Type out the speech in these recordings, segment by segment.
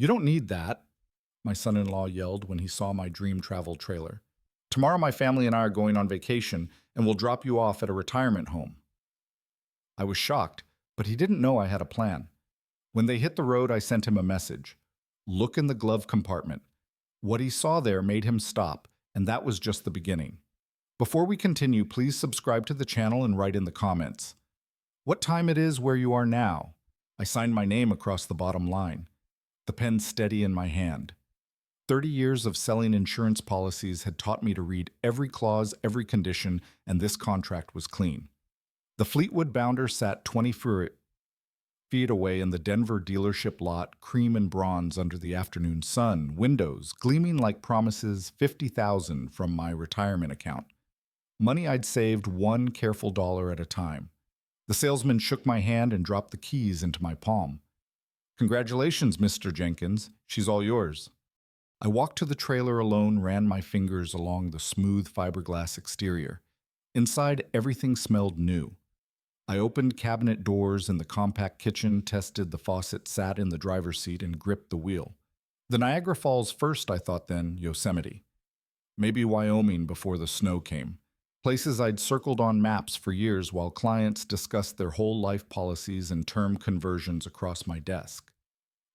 "You don't need that," my son-in-law yelled when he saw my dream travel trailer. "Tomorrow my family and I are going on vacation and we'll drop you off at a retirement home." I was shocked, but he didn't know I had a plan. When they hit the road, I sent him a message. Look in the glove compartment. What he saw there made him stop, and that was just the beginning. Before we continue, please subscribe to the channel and write in the comments what time it is where you are now. I signed my name across the bottom line, the pen steady in my hand. 30 years of selling insurance policies had taught me to read every clause, every condition, and this contract was clean. The Fleetwood Bounder sat 20 feet away in the Denver dealership lot, cream and bronze under the afternoon sun, windows gleaming like promises, $50,000 from my retirement account. Money I'd saved one careful dollar at a time. The salesman shook my hand and dropped the keys into my palm. "Congratulations, Mr. Jenkins. She's all yours." I walked to the trailer alone, ran my fingers along the smooth fiberglass exterior. Inside, everything smelled new. I opened cabinet doors in the compact kitchen, tested the faucet, sat in the driver's seat, and gripped the wheel. The Niagara Falls first, I thought, then Yosemite. Maybe Wyoming before the snow came. Places I'd circled on maps for years while clients discussed their whole life policies and term conversions across my desk.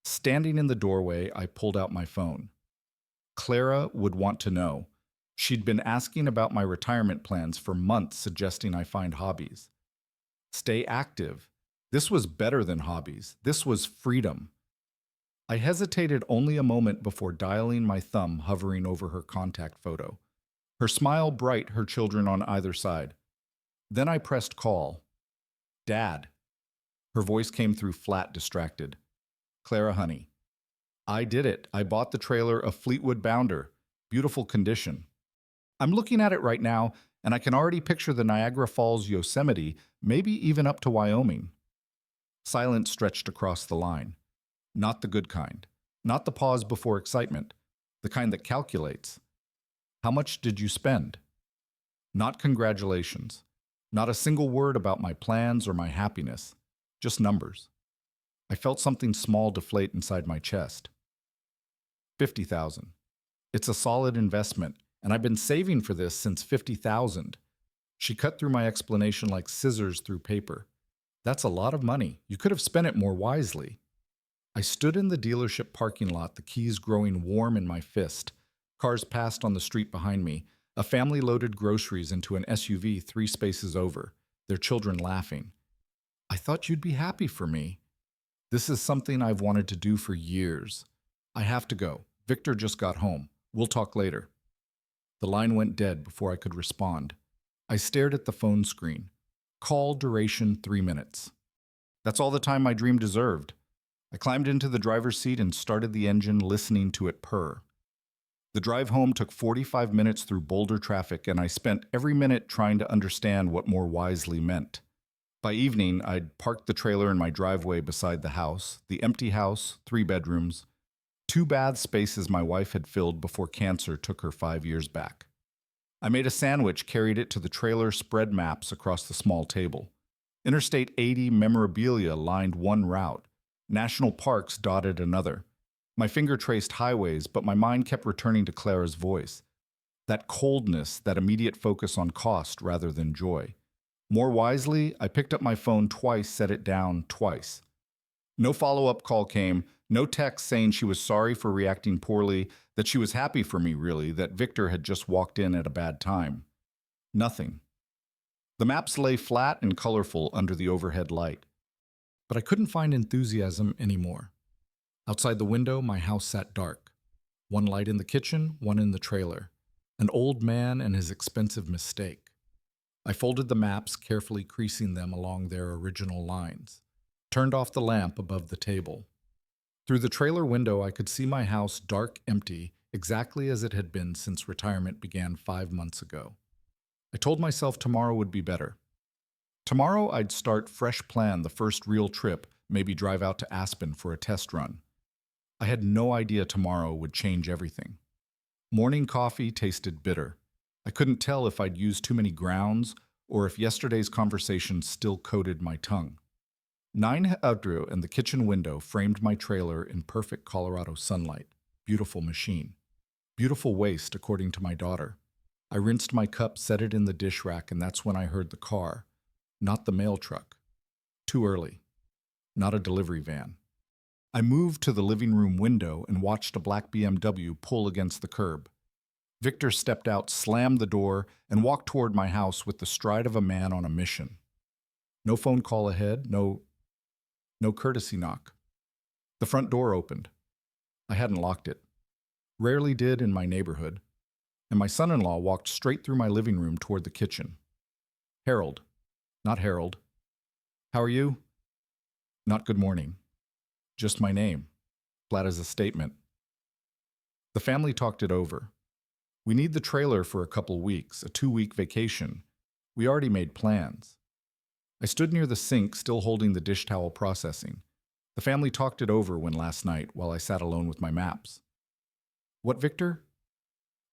Standing in the doorway, I pulled out my phone. Clara would want to know. She'd been asking about my retirement plans for months, suggesting I find hobbies. Stay active. This was better than hobbies. This was freedom. I hesitated only a moment before dialing, my thumb hovering over her contact photo. Her smile bright, her children on either side. Then I pressed call. "Dad." Her voice came through flat, distracted. "Clara, honey. I did it. I bought the trailer, a Fleetwood Bounder. Beautiful condition. I'm looking at it right now, and I can already picture the Niagara Falls, Yosemite, maybe even up to Wyoming." Silence stretched across the line. Not the good kind. Not the pause before excitement. The kind that calculates. "How much did you spend?" Not congratulations. Not a single word about my plans or my happiness. Just numbers. I felt something small deflate inside my chest. 50,000. It's a solid investment, and I've been saving for this since 50,000. She cut through my explanation like scissors through paper. That's a lot of money. You could have spent it more wisely. I stood in the dealership parking lot, the keys growing warm in my fist. Cars passed on the street behind me. A family loaded groceries into an SUV 3 spaces over, their children laughing. "I thought you'd be happy for me." "This is something I've wanted to do for years." "I have to go. Victor just got home. We'll talk later." The line went dead before I could respond. I stared at the phone screen. Call duration 3 minutes. That's all the time my dream deserved. I climbed into the driver's seat and started the engine, listening to it purr. The drive home took 45 minutes through Boulder traffic, and I spent every minute trying to understand what more wisely meant. By evening, I'd parked the trailer in my driveway beside the house, the empty house, 3 bedrooms, 2 bath spaces my wife had filled before cancer took her 5 years back. I made a sandwich, carried it to the trailer, spread maps across the small table. Interstate 80 memorabilia lined one route. National parks dotted another. My finger traced highways, but my mind kept returning to Clara's voice. That coldness, that immediate focus on cost rather than joy. More wisely, I picked up my phone twice, set it down twice. No follow-up call came, no text saying she was sorry for reacting poorly, that she was happy for me really, that Victor had just walked in at a bad time. Nothing. The maps lay flat and colorful under the overhead light. But I couldn't find enthusiasm anymore. Outside the window, my house sat dark. One light in the kitchen, one in the trailer. An old man and his expensive mistake. I folded the maps, carefully creasing them along their original lines. Turned off the lamp above the table. Through the trailer window, I could see my house dark, empty, exactly as it had been since retirement began 5 months ago. I told myself tomorrow would be better. Tomorrow I'd start fresh plan, the first real trip, maybe drive out to Aspen for a test run. I had no idea tomorrow would change everything. Morning coffee tasted bitter. I couldn't tell if I'd used too many grounds or if yesterday's conversation still coated my tongue. Nine outro and the kitchen window framed my trailer in perfect Colorado sunlight. Beautiful machine. Beautiful waste, according to my daughter. I rinsed my cup, set it in the dish rack, and that's when I heard the car. Not the mail truck. Too early. Not a delivery van. I moved to the living room window and watched a black BMW pull against the curb. Victor stepped out, slammed the door, and walked toward my house with the stride of a man on a mission. No phone call ahead, no courtesy knock. The front door opened. I hadn't locked it. Rarely did in my neighborhood. And my son-in-law walked straight through my living room toward the kitchen. Harold, not Harold. How are you? Not good morning. Just my name, flat as a statement. The family talked it over. We need the trailer for a couple weeks, a 2-week vacation. We already made plans. I stood near the sink, still holding the dish towel processing. The family talked it over when last night, while I sat alone with my maps. What, Victor?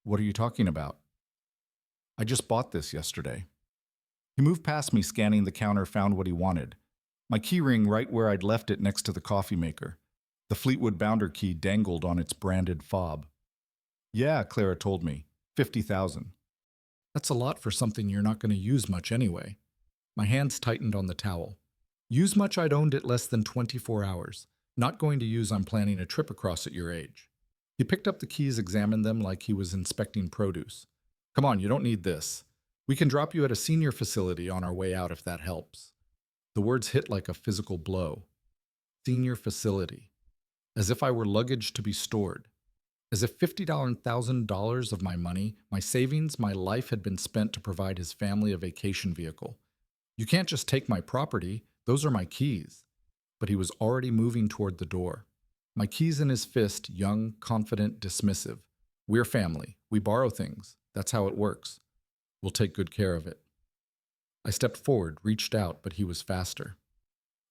What are you talking about? I just bought this yesterday. He moved past me, scanning the counter, found what he wanted. My key ring right where I'd left it next to the coffee maker. The Fleetwood Bounder key dangled on its branded fob. Yeah, Clara told me. 50,000. That's a lot for something you're not going to use much anyway. My hands tightened on the towel. Use much, I'd owned it less than 24 hours. Not going to use, I'm planning a trip across at your age. He picked up the keys, examined them like he was inspecting produce. Come on, you don't need this. We can drop you at a senior facility on our way out if that helps. The words hit like a physical blow. Senior facility. As if I were luggage to be stored. As if $50,000 of my money, my savings, my life had been spent to provide his family a vacation vehicle. You can't just take my property. Those are my keys. But he was already moving toward the door. My keys in his fist, young, confident, dismissive. We're family. We borrow things. That's how it works. We'll take good care of it. I stepped forward, reached out, but he was faster.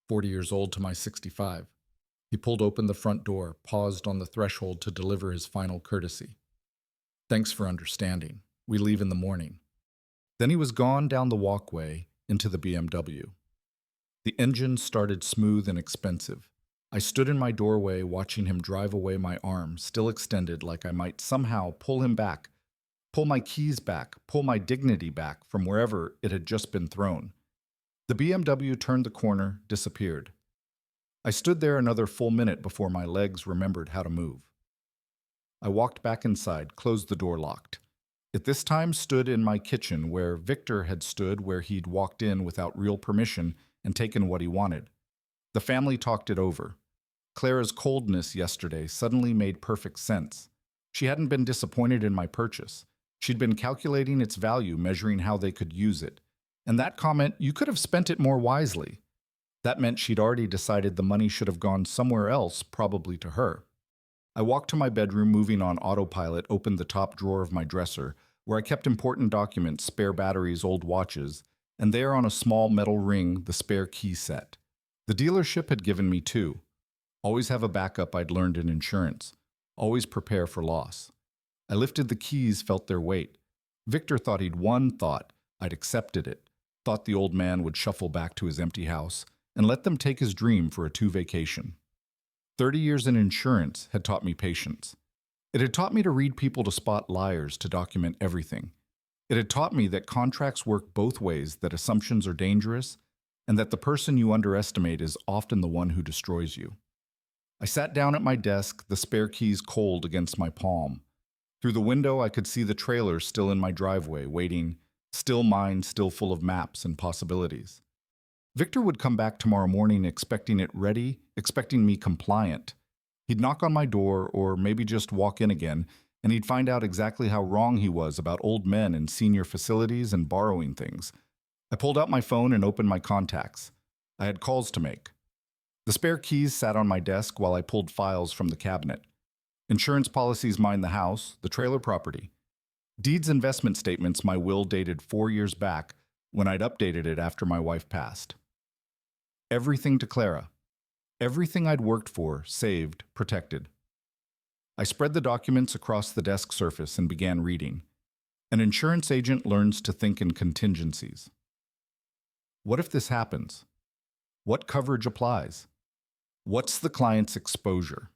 40 years old to my 65. He pulled open the front door, paused on the threshold to deliver his final courtesy. Thanks for understanding. We leave in the morning. Then he was gone down the walkway into the BMW. The engine started smooth and expensive. I stood in my doorway watching him drive away, my arm still extended like I might somehow pull him back, pull my keys back, pull my dignity back from wherever it had just been thrown. The BMW turned the corner, disappeared. I stood there another full minute before my legs remembered how to move. I walked back inside, closed the door, locked. It this time stood in my kitchen where Victor had stood, where he'd walked in without real permission and taken what he wanted. The family talked it over. Clara's coldness yesterday suddenly made perfect sense. She hadn't been disappointed in my purchase. She'd been calculating its value, measuring how they could use it. And that comment, you could have spent it more wisely. That meant she'd already decided the money should have gone somewhere else, probably to her. I walked to my bedroom, moving on autopilot, opened the top drawer of my dresser, where I kept important documents, spare batteries, old watches, and there on a small metal ring, the spare key set. The dealership had given me 2. Always have a backup, I'd learned in insurance. Always prepare for loss. I lifted the keys, felt their weight. Victor thought he'd won, thought I'd accepted it, thought the old man would shuffle back to his empty house and let them take his dream for a 2 vacation. 30 years in insurance had taught me patience. It had taught me to read people, to spot liars, to document everything. It had taught me that contracts work both ways, that assumptions are dangerous, and that the person you underestimate is often the one who destroys you. I sat down at my desk, the spare keys cold against my palm. Through the window, I could see the trailer still in my driveway, waiting, still mine, still full of maps and possibilities. Victor would come back tomorrow morning expecting it ready, expecting me compliant. He'd knock on my door, or maybe just walk in again, and he'd find out exactly how wrong he was about old men in senior facilities and borrowing things. I pulled out my phone and opened my contacts. I had calls to make. The spare keys sat on my desk while I pulled files from the cabinet. Insurance policies mined the house, the trailer property. Deeds, investment statements, my will dated 4 years back when I'd updated it after my wife passed. Everything to Clara. Everything I'd worked for, saved, protected. I spread the documents across the desk surface and began reading. An insurance agent learns to think in contingencies. What if this happens? What coverage applies? What's the client's exposure?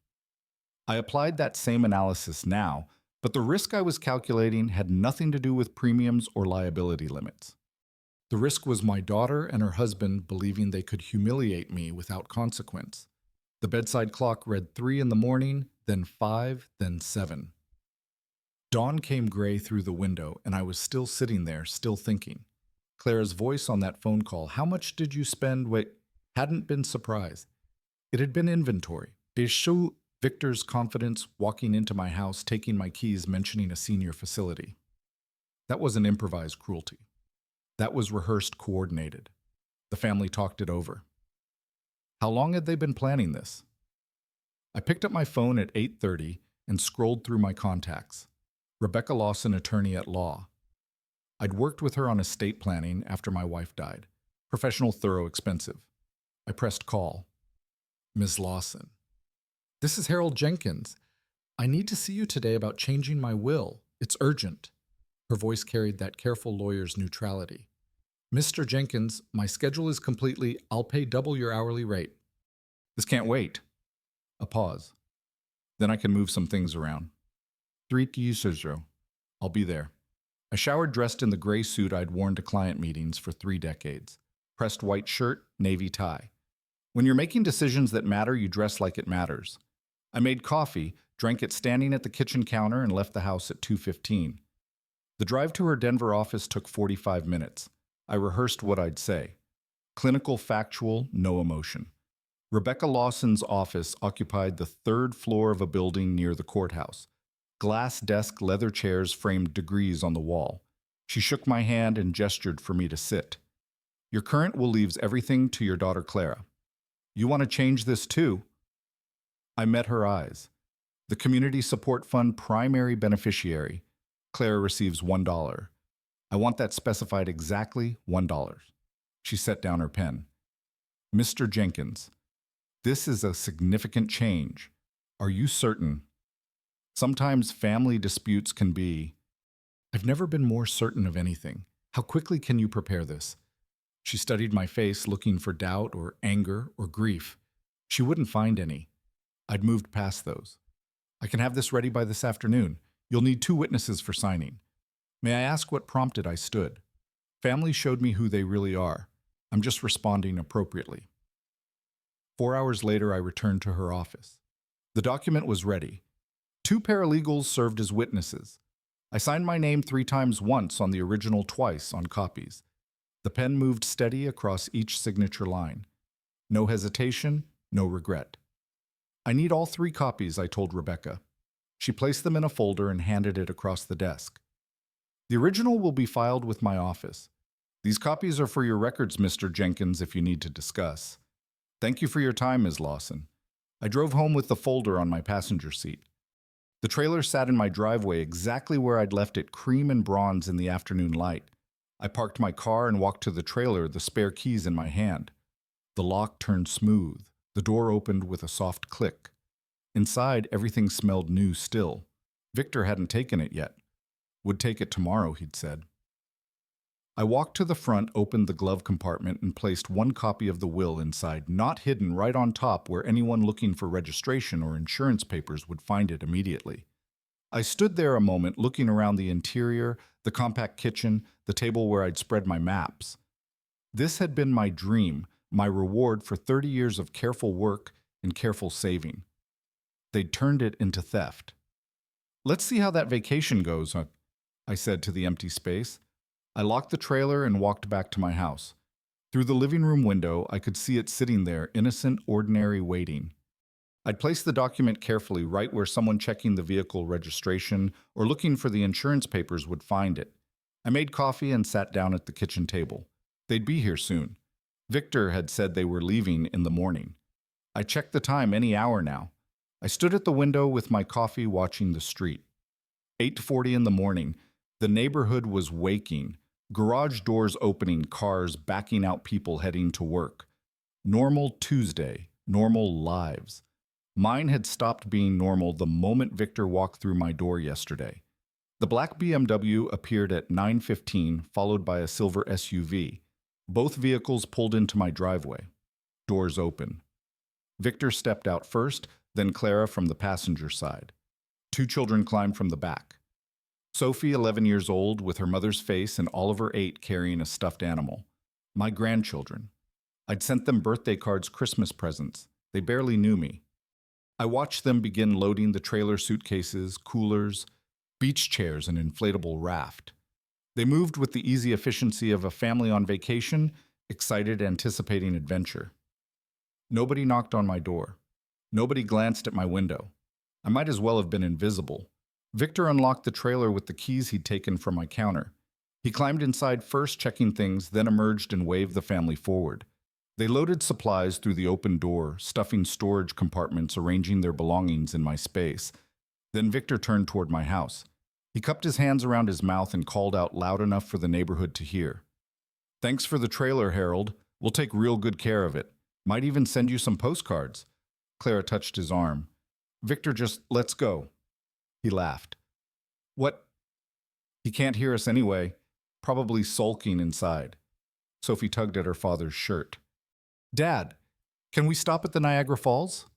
I applied that same analysis now, but the risk I was calculating had nothing to do with premiums or liability limits. The risk was my daughter and her husband believing they could humiliate me without consequence. The bedside clock read 3 in the morning, then 5, then 7. Dawn came gray through the window, and I was still sitting there, still thinking. Clara's voice on that phone call, "How much did you spend?" Hadn't been surprise. It had been inventory. They show Victor's confidence walking into my house, taking my keys, mentioning a senior facility. That wasn't improvised cruelty. That was rehearsed, coordinated. The family talked it over. How long had they been planning this? I picked up my phone at 8:30 and scrolled through my contacts. Rebecca Lawson, attorney at law. I'd worked with her on estate planning after my wife died. Professional, thorough, expensive. I pressed call. Ms. Lawson. This is Harold Jenkins. I need to see you today about changing my will. It's urgent. Her voice carried that careful lawyer's neutrality. Mr. Jenkins, my schedule is completely, I'll pay double your hourly rate. This can't wait. A pause. Then I can move some things around. 3:00. I'll be there. I showered dressed in the gray suit I'd worn to client meetings for 3 decades. Pressed white shirt, navy tie. When you're making decisions that matter, you dress like it matters. I made coffee, drank it standing at the kitchen counter, and left the house at 2:15. The drive to her Denver office took 45 minutes. I rehearsed what I'd say. Clinical, factual, no emotion. Rebecca Lawson's office occupied the 3rd floor of a building near the courthouse. Glass desk, leather chairs framed degrees on the wall. She shook my hand and gestured for me to sit. Your current will leaves everything to your daughter Clara. You want to change this too? I met her eyes. The Community Support Fund primary beneficiary. Clara receives $1. I want that specified exactly $1. She set down her pen. Mr. Jenkins, this is a significant change. Are you certain? Sometimes family disputes can be. I've never been more certain of anything. How quickly can you prepare this? She studied my face, looking for doubt or anger or grief. She wouldn't find any. I'd moved past those. I can have this ready by this afternoon. You'll need 2 witnesses for signing. May I ask what prompted I stood? Family showed me who they really are. I'm just responding appropriately. 4 hours later, I returned to her office. The document was ready. 2 paralegals served as witnesses. I signed my name 3 times, once on the original, twice on copies. The pen moved steady across each signature line. No hesitation, no regret. I need all 3 copies, I told Rebecca. She placed them in a folder and handed it across the desk. The original will be filed with my office. These copies are for your records, Mr. Jenkins, if you need to discuss. Thank you for your time, Ms. Lawson. I drove home with the folder on my passenger seat. The trailer sat in my driveway exactly where I'd left it, cream and bronze in the afternoon light. I parked my car and walked to the trailer, the spare keys in my hand. The lock turned smooth. The door opened with a soft click. Inside, everything smelled new still. Victor hadn't taken it yet. Would take it tomorrow, he'd said. I walked to the front, opened the glove compartment, and placed 1 copy of the will inside, not hidden right on top where anyone looking for registration or insurance papers would find it immediately. I stood there a moment, looking around the interior, the compact kitchen, the table where I'd spread my maps. This had been my dream, my reward for 30 years of careful work and careful saving. They'd turned it into theft. Let's see how that vacation goes, I said to the empty space. I locked the trailer and walked back to my house. Through the living room window, I could see it sitting there, innocent, ordinary, waiting. I'd placed the document carefully right where someone checking the vehicle registration or looking for the insurance papers would find it. I made coffee and sat down at the kitchen table. They'd be here soon. Victor had said they were leaving in the morning. I checked the time, any hour now. I stood at the window with my coffee watching the street. 8:40 in the morning. The neighborhood was waking. Garage doors opening, cars backing out, people heading to work. Normal Tuesday, normal lives. Mine had stopped being normal the moment Victor walked through my door yesterday. The black BMW appeared at 9:15, followed by a silver SUV. Both vehicles pulled into my driveway. Doors open. Victor stepped out first, then Clara from the passenger side. Two children climbed from the back. Sophie, 11 years old, with her mother's face, and Oliver, 8, carrying a stuffed animal. My grandchildren. I'd sent them birthday cards, Christmas presents. They barely knew me. I watched them begin loading the trailer suitcases, coolers, beach chairs, and inflatable raft. They moved with the easy efficiency of a family on vacation, excited, anticipating adventure. Nobody knocked on my door. Nobody glanced at my window. I might as well have been invisible. Victor unlocked the trailer with the keys he'd taken from my counter. He climbed inside first, checking things, then emerged and waved the family forward. They loaded supplies through the open door, stuffing storage compartments, arranging their belongings in my space. Then Victor turned toward my house. He cupped his hands around his mouth and called out loud enough for the neighborhood to hear. "Thanks for the trailer, Harold. We'll take real good care of it. Might even send you some postcards." Clara touched his arm. "Victor, just let's go." He laughed. "What?" "He can't hear us anyway. Probably sulking inside." Sophie tugged at her father's shirt. "Dad, can we stop at the Niagara Falls?"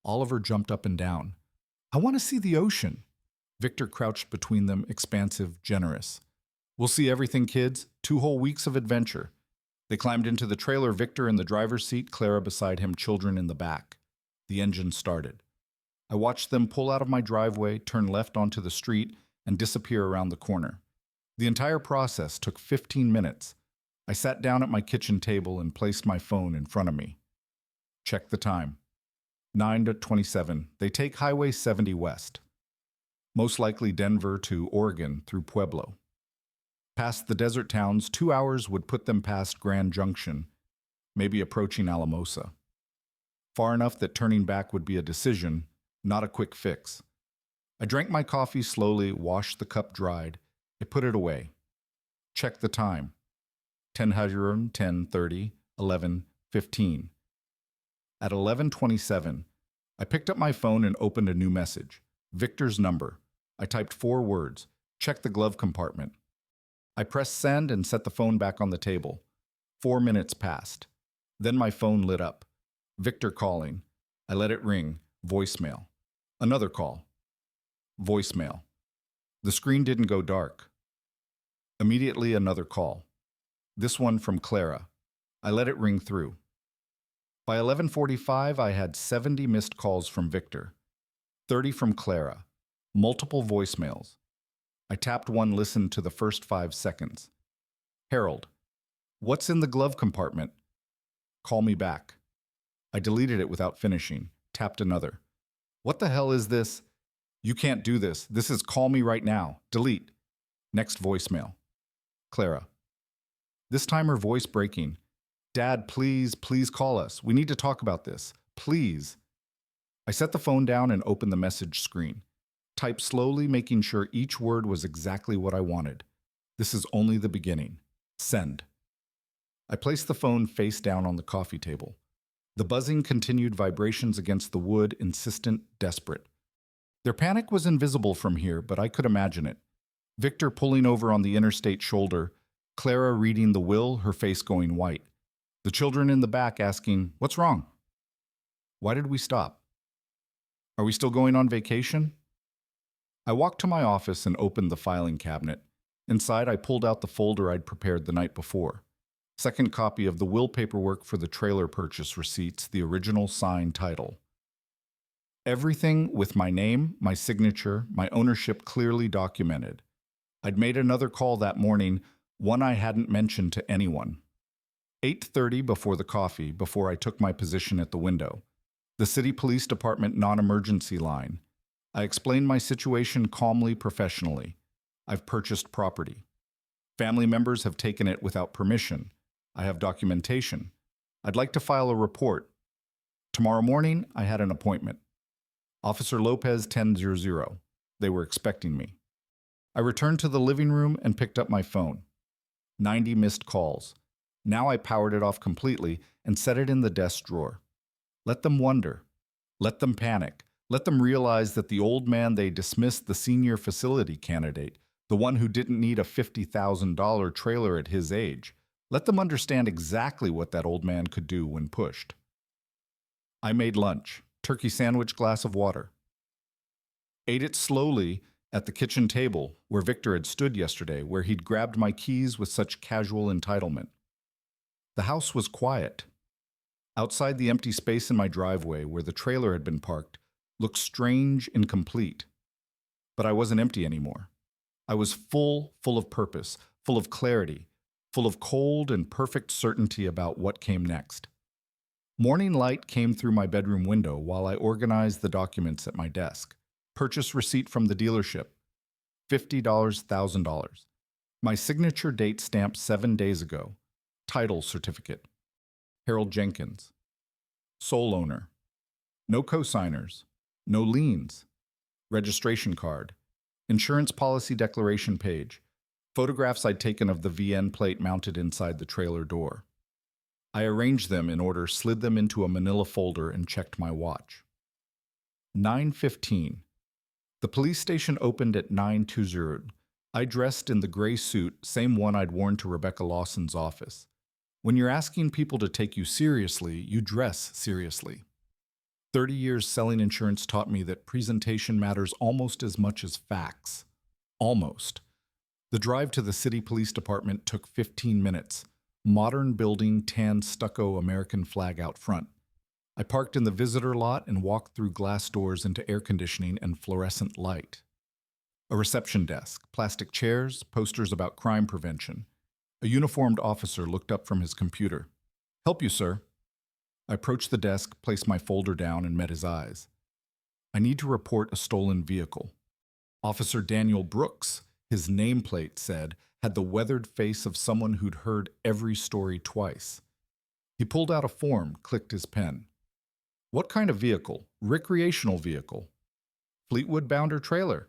Oliver jumped up and down. "I want to see the ocean." Victor crouched between them, expansive, generous. "We'll see everything, kids. 2 whole weeks of adventure." They climbed into the trailer, Victor in the driver's seat, Clara beside him, children in the back. The engine started. I watched them pull out of my driveway, turn left onto the street, and disappear around the corner. The entire process took 15 minutes. I sat down at my kitchen table and placed my phone in front of me. Checked the time. 9:27. They take Highway 70 west. Most likely Denver to Oregon through Pueblo. Past the desert towns, 2 hours would put them past Grand Junction, maybe approaching Alamosa. Far enough that turning back would be a decision, not a quick fix. I drank my coffee slowly, washed the cup dried. I put it away. Checked the time. 10:00, 10:30, 11:15. At 11:27, I picked up my phone and opened a new message. Victor's number. I typed 4 words. Check the glove compartment. I pressed send and set the phone back on the table. 4 minutes passed. Then my phone lit up. Victor calling. I let it ring. Voicemail. Another call. Voicemail. The screen didn't go dark. Immediately another call. This one from Clara. I let it ring through. By 11:45, I had 70 missed calls from Victor, 30 from Clara, multiple voicemails. I tapped one, listened to the first 5 seconds. "Harold, what's in the glove compartment? Call me back." I deleted it without finishing, tapped another. "What the hell is this? You can't do this. This is call me right now. Delete." Next voicemail. Clara. This time her voice breaking. "Dad, please, please call us. We need to talk about this. Please." I set the phone down and opened the message screen. Typed slowly, making sure each word was exactly what I wanted. "This is only the beginning. Send." I placed the phone face down on the coffee table. The buzzing continued, vibrations against the wood, insistent, desperate. Their panic was invisible from here, but I could imagine it. Victor pulling over on the interstate shoulder, Clara reading the will, her face going white. The children in the back asking, "What's wrong? Why did we stop? Are we still going on vacation?" I walked to my office and opened the filing cabinet. Inside, I pulled out the folder I'd prepared the night before. Second copy of the will paperwork for the trailer purchase receipts, the original signed title. Everything with my name, my signature, my ownership clearly documented. I'd made another call that morning, one I hadn't mentioned to anyone. 8:30 before the coffee, before I took my position at the window. The city police department non-emergency line. I explained my situation calmly, professionally. I've purchased property. Family members have taken it without permission. I have documentation. I'd like to file a report. Tomorrow morning, I had an appointment. Officer Lopez, 10:00. They were expecting me. I returned to the living room and picked up my phone. 90 missed calls. Now I powered it off completely and set it in the desk drawer. Let them wonder. Let them panic. Let them realize that the old man they dismissed, the senior facility candidate, the one who didn't need a $50,000 trailer at his age, Let them understand exactly what that old man could do when pushed. I made lunch, turkey sandwich, glass of water. Ate it slowly at the kitchen table where Victor had stood yesterday, where he'd grabbed my keys with such casual entitlement. The house was quiet. Outside, the empty space in my driveway where the trailer had been parked looked strange and complete. But I wasn't empty anymore. I was full of purpose, full of clarity, full of cold and perfect certainty about what came next. Morning light came through my bedroom window while I organized the documents at my desk. Purchase receipt from the dealership, $50, $1,000. My signature date stamped 7 days ago. Title certificate. Harold Jenkins. Sole owner. No cosigners. No liens. Registration card. Insurance policy declaration page. Photographs I'd taken of the VN plate mounted inside the trailer door. I arranged them in order, slid them into a manila folder, and checked my watch. 9:15. The police station opened at 9:20. I dressed in the gray suit, same one I'd worn to Rebecca Lawson's office. When you're asking people to take you seriously, you dress seriously. 30 years selling insurance taught me that presentation matters almost as much as facts. Almost. The drive to the city police department took 15 minutes. Modern building, tan stucco American flag out front. I parked in the visitor lot and walked through glass doors into air conditioning and fluorescent light. A reception desk, plastic chairs, posters about crime prevention. A uniformed officer looked up from his computer. "Help you, sir." I approached the desk, placed my folder down, and met his eyes. "I need to report a stolen vehicle." Officer Daniel Brooks, his nameplate said, had the weathered face of someone who'd heard every story twice. He pulled out a form, clicked his pen. "What kind of vehicle? Recreational vehicle. Fleetwood bounder trailer.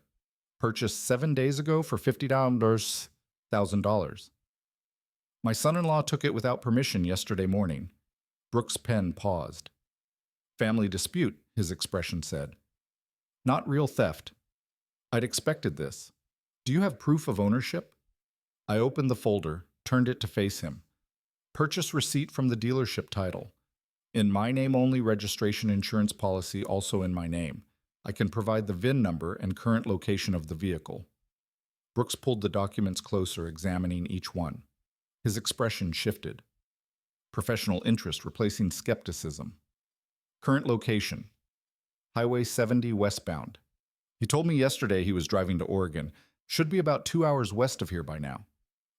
Purchased 7 days ago for $50, $1,000. My son-in-law took it without permission yesterday morning." Brooks' pen paused. "Family dispute," his expression said. "Not real theft. I'd expected this. Do you have proof of ownership?" I opened the folder, turned it to face him. "Purchase receipt from the dealership title. In my name only, registration insurance policy also in my name. I can provide the VIN number and current location of the vehicle." Brooks pulled the documents closer, examining each one. His expression shifted. Professional interest replacing skepticism. Current location. Highway 70 westbound. He told me yesterday he was driving to Oregon. Should be about 2 hours west of here by now.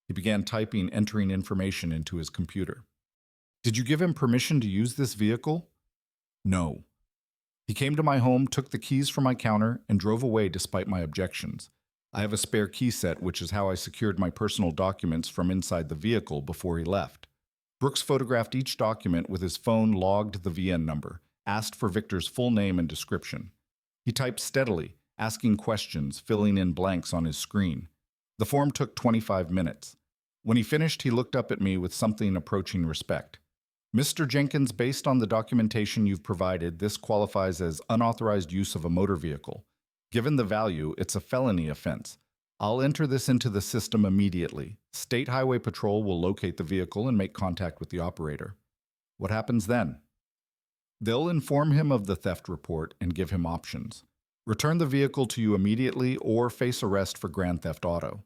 He began typing, entering information into his computer. "Did you give him permission to use this vehicle?" "No." "He came to my home, took the keys from my counter, and drove away despite my objections. I have a spare key set, which is how I secured my personal documents from inside the vehicle before he left." Brooks photographed each document with his phone, logged the VN number, asked for Victor's full name and description. He typed steadily, asking questions, filling in blanks on his screen. The form took 25 minutes. When he finished, he looked up at me with something approaching respect. "Mr. Jenkins, based on the documentation you've provided, this qualifies as unauthorized use of a motor vehicle. Given the value, it's a felony offense. I'll enter this into the system immediately. State Highway Patrol will locate the vehicle and make contact with the operator." "What happens then?" "They'll inform him of the theft report and give him options. Return the vehicle to you immediately or face arrest for grand theft auto."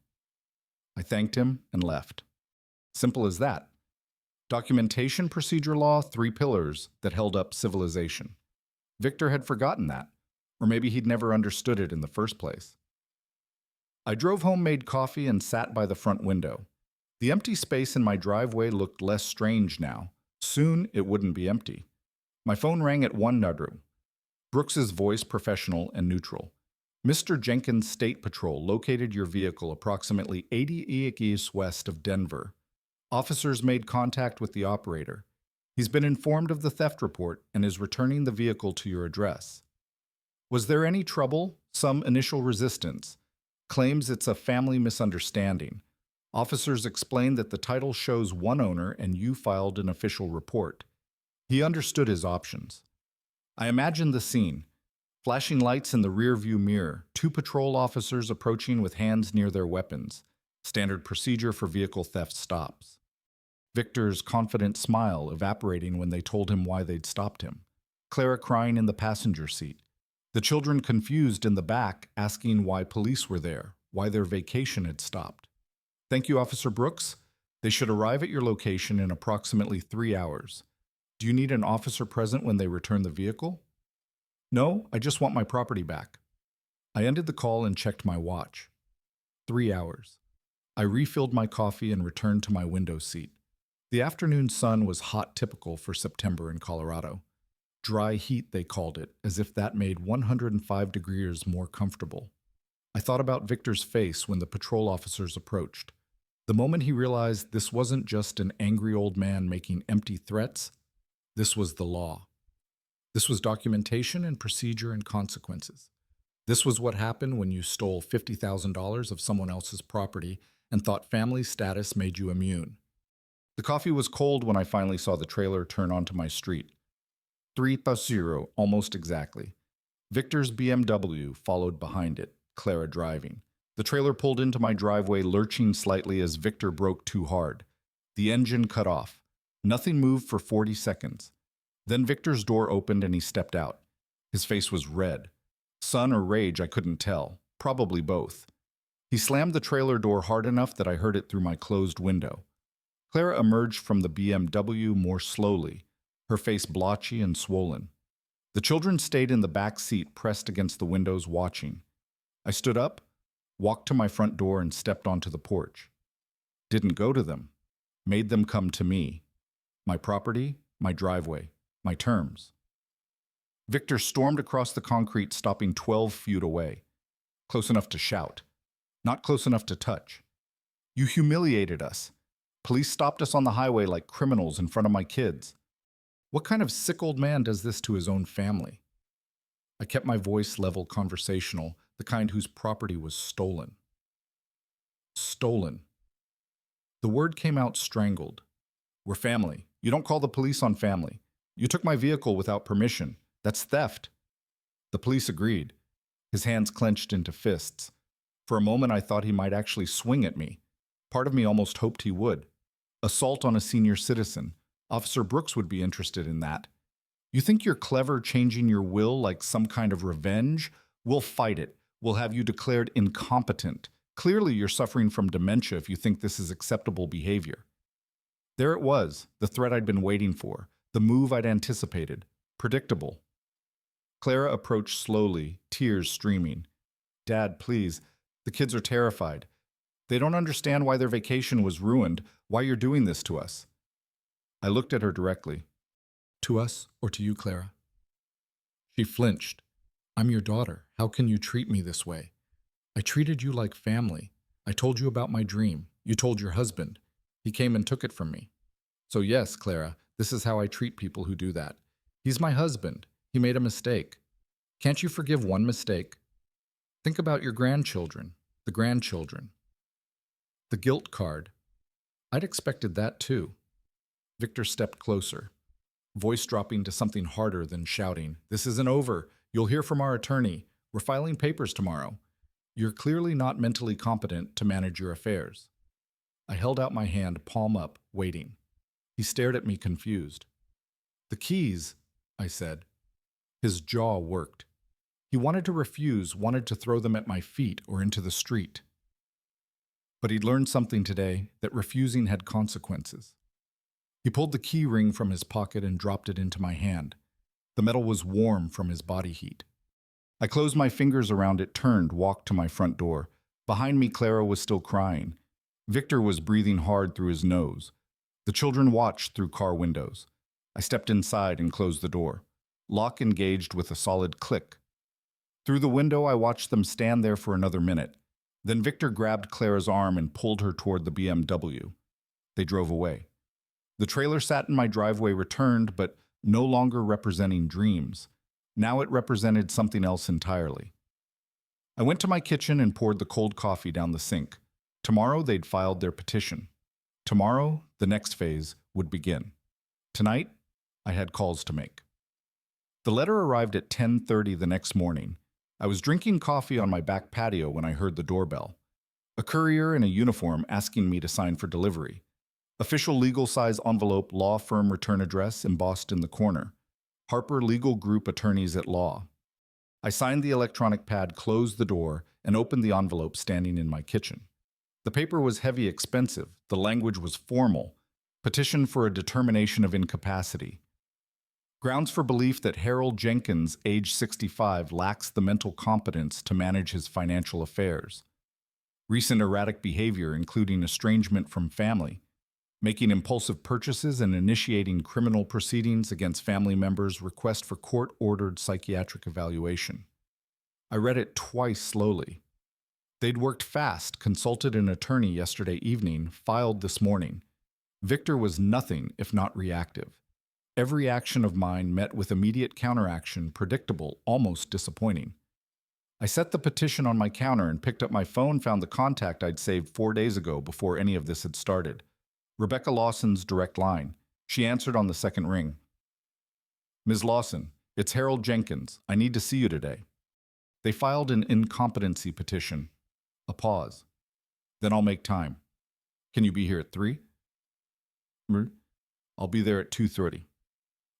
I thanked him and left. Simple as that. Documentation procedure law, 3 pillars that held up civilization. Victor had forgotten that, or maybe he'd never understood it in the first place. I drove home, made coffee, and sat by the front window. The empty space in my driveway looked less strange now. Soon it wouldn't be empty. My phone rang at 1:00. Brooks's voice professional and neutral. "Mr. Jenkins, State Patrol located your vehicle approximately 80 east west of Denver. Officers made contact with the operator. He's been informed of the theft report and is returning the vehicle to your address. Was there any trouble? Some initial resistance. Claims it's a family misunderstanding. Officers explained that the title shows one owner and you filed an official report. He understood his options." I imagined the scene. Flashing lights in the rearview mirror, 2 patrol officers approaching with hands near their weapons. Standard procedure for vehicle theft stops. Victor's confident smile evaporating when they told him why they'd stopped him. Clara crying in the passenger seat. The children confused in the back, asking why police were there, why their vacation had stopped. Thank you, Officer Brooks. They should arrive at your location in approximately 3 hours. Do you need an officer present when they return the vehicle? No, I just want my property back. I ended the call and checked my watch. 3 hours. I refilled my coffee and returned to my window seat. The afternoon sun was hot, typical for September in Colorado. Dry heat, they called it, as if that made 105 degrees more comfortable. I thought about Victor's face when the patrol officers approached. The moment he realized this wasn't just an angry old man making empty threats, this was the law. This was documentation and procedure and consequences. This was what happened when you stole $50,000 of someone else's property and thought family status made you immune. The coffee was cold when I finally saw the trailer turn onto my street. 3-0, almost exactly. Victor's BMW followed behind it, Clara driving. The trailer pulled into my driveway, lurching slightly as Victor broke too hard. The engine cut off. Nothing moved for 40 seconds. Then Victor's door opened and he stepped out. His face was red. Sun or rage, I couldn't tell. Probably both. He slammed the trailer door hard enough that I heard it through my closed window. Clara emerged from the BMW more slowly, her face blotchy and swollen. The children stayed in the back seat, pressed against the windows, watching. I stood up, walked to my front door, and stepped onto the porch. Didn't go to them. Made them come to me. My property, my driveway, my terms. Victor stormed across the concrete, stopping 12 feet away. Close enough to shout. Not close enough to touch. You humiliated us. Police stopped us on the highway like criminals in front of my kids. What kind of sick old man does this to his own family? I kept my voice level, conversational, the kind whose property was stolen. Stolen. The word came out strangled. We're family. You don't call the police on family. You took my vehicle without permission. That's theft. The police agreed. His hands clenched into fists. For a moment, I thought he might actually swing at me. Part of me almost hoped he would. Assault on a senior citizen. Officer Brooks would be interested in that. You think you're clever changing your will like some kind of revenge? We'll fight it. We'll have you declared incompetent. Clearly, you're suffering from dementia if you think this is acceptable behavior. There it was, the threat I'd been waiting for, the move I'd anticipated. Predictable. Clara approached slowly, tears streaming. Dad, please. The kids are terrified. They don't understand why their vacation was ruined, why you're doing this to us. I looked at her directly. To us or to you, Clara? She flinched. I'm your daughter. How can you treat me this way? I treated you like family. I told you about my dream. You told your husband. He came and took it from me. So yes, Clara, this is how I treat people who do that. He's my husband. He made a mistake. Can't you forgive one mistake? Think about your grandchildren, the grandchildren. The guilt card. I'd expected that too. Victor stepped closer, voice dropping to something harder than shouting. This isn't over. You'll hear from our attorney. We're filing papers tomorrow. You're clearly not mentally competent to manage your affairs. I held out my hand, palm up, waiting. He stared at me confused. The keys, I said. His jaw worked. He wanted to refuse, wanted to throw them at my feet or into the street. But he'd learned something today, that refusing had consequences. He pulled the key ring from his pocket and dropped it into my hand. The metal was warm from his body heat. I closed my fingers around it, turned, walked to my front door. Behind me, Clara was still crying. Victor was breathing hard through his nose. The children watched through car windows. I stepped inside and closed the door. Lock engaged with a solid click. Through the window, I watched them stand there for another minute. Then Victor grabbed Clara's arm and pulled her toward the BMW. They drove away. The trailer sat in my driveway, returned, but no longer representing dreams. Now it represented something else entirely. I went to my kitchen and poured the cold coffee down the sink. Tomorrow they'd filed their petition. Tomorrow, the next phase would begin. Tonight, I had calls to make. The letter arrived at 10:30 the next morning. I was drinking coffee on my back patio when I heard the doorbell. A courier in a uniform asking me to sign for delivery. Official legal size envelope, law firm return address embossed in the corner. Harper Legal Group Attorneys at Law. I signed the electronic pad, closed the door, and opened the envelope standing in my kitchen. The paper was heavy, expensive. The language was formal. Petition for a determination of incapacity. Grounds for belief that Harold Jenkins, age 65, lacks the mental competence to manage his financial affairs. Recent erratic behavior, including estrangement from family, making impulsive purchases and initiating criminal proceedings against family members, request for court-ordered psychiatric evaluation. I read it twice slowly. They'd worked fast, consulted an attorney yesterday evening, filed this morning. Victor was nothing if not reactive. Every action of mine met with immediate counteraction, predictable, almost disappointing. I set the petition on my counter and picked up my phone, found the contact I'd saved 4 days ago before any of this had started. Rebecca Lawson's direct line. She answered on the second ring. Ms. Lawson, it's Harold Jenkins. I need to see you today. They filed an incompetency petition. A pause. Then I'll make time. Can you be here at 3? I'll be there at 2:30.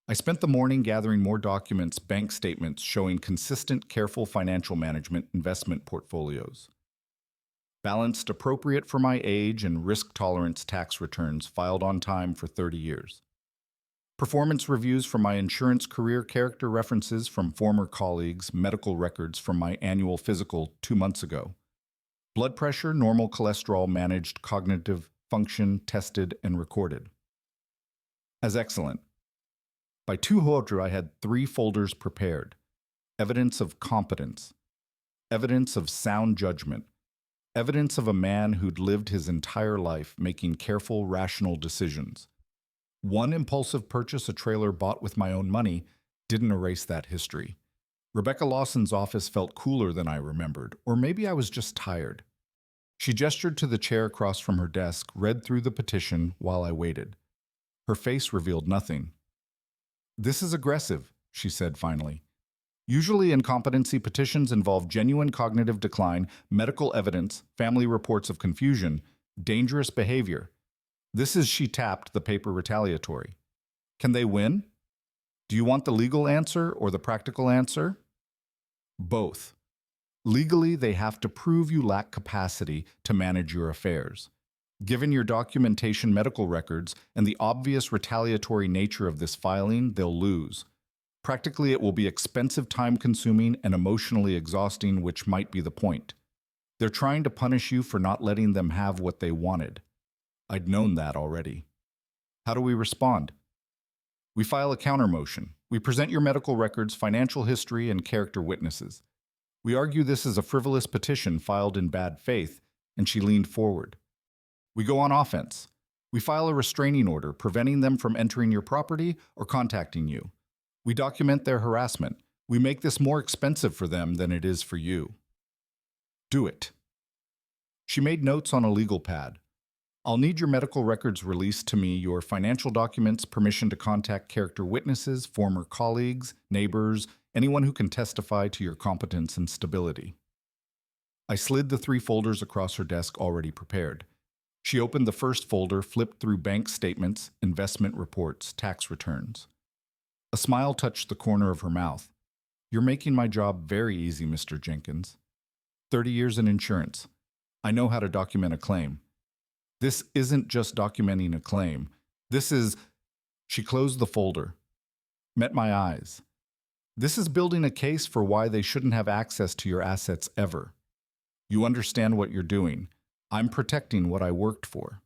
I spent the morning gathering more documents, bank statements showing consistent, careful financial management investment portfolios. Balanced, appropriate for my age and risk tolerance tax returns filed on time for 30 years. Performance reviews from my insurance career, character references from former colleagues, medical records from my annual physical 2 months ago. Blood pressure, normal cholesterol managed, cognitive function tested and recorded. As excellent. By 2:00, I had 3 folders prepared. Evidence of competence. Evidence of sound judgment. Evidence of a man who'd lived his entire life making careful, rational decisions. One impulsive purchase, a trailer bought with my own money, didn't erase that history. Rebecca Lawson's office felt cooler than I remembered, or maybe I was just tired. She gestured to the chair across from her desk, read through the petition while I waited. Her face revealed nothing. This is aggressive, she said finally. Usually incompetency petitions involve genuine cognitive decline, medical evidence, family reports of confusion, dangerous behavior. This is, she tapped the paper, retaliatory. Can they win? Do you want the legal answer or the practical answer? Both. Legally, they have to prove you lack capacity to manage your affairs. Given your documentation, medical records, and the obvious retaliatory nature of this filing, they'll lose. Practically, it will be expensive, time-consuming, and emotionally exhausting, which might be the point. They're trying to punish you for not letting them have what they wanted. I'd known that already. How do we respond? We file a counter motion. We present your medical records, financial history, and character witnesses. We argue this is a frivolous petition filed in bad faith, and she leaned forward. We go on offense. We file a restraining order, preventing them from entering your property or contacting you. We document their harassment. We make this more expensive for them than it is for you. Do it. She made notes on a legal pad. I'll need your medical records released to me, your financial documents, permission to contact character witnesses, former colleagues, neighbors, anyone who can testify to your competence and stability. I slid the 3 folders across her desk already prepared. She opened the first folder, flipped through bank statements, investment reports, tax returns. A smile touched the corner of her mouth. You're making my job very easy, Mr. Jenkins. 30 years in insurance. I know how to document a claim. This isn't just documenting a claim. This is... She closed the folder. Met my eyes. This is building a case for why they shouldn't have access to your assets ever. You understand what you're doing. I'm protecting what I worked for.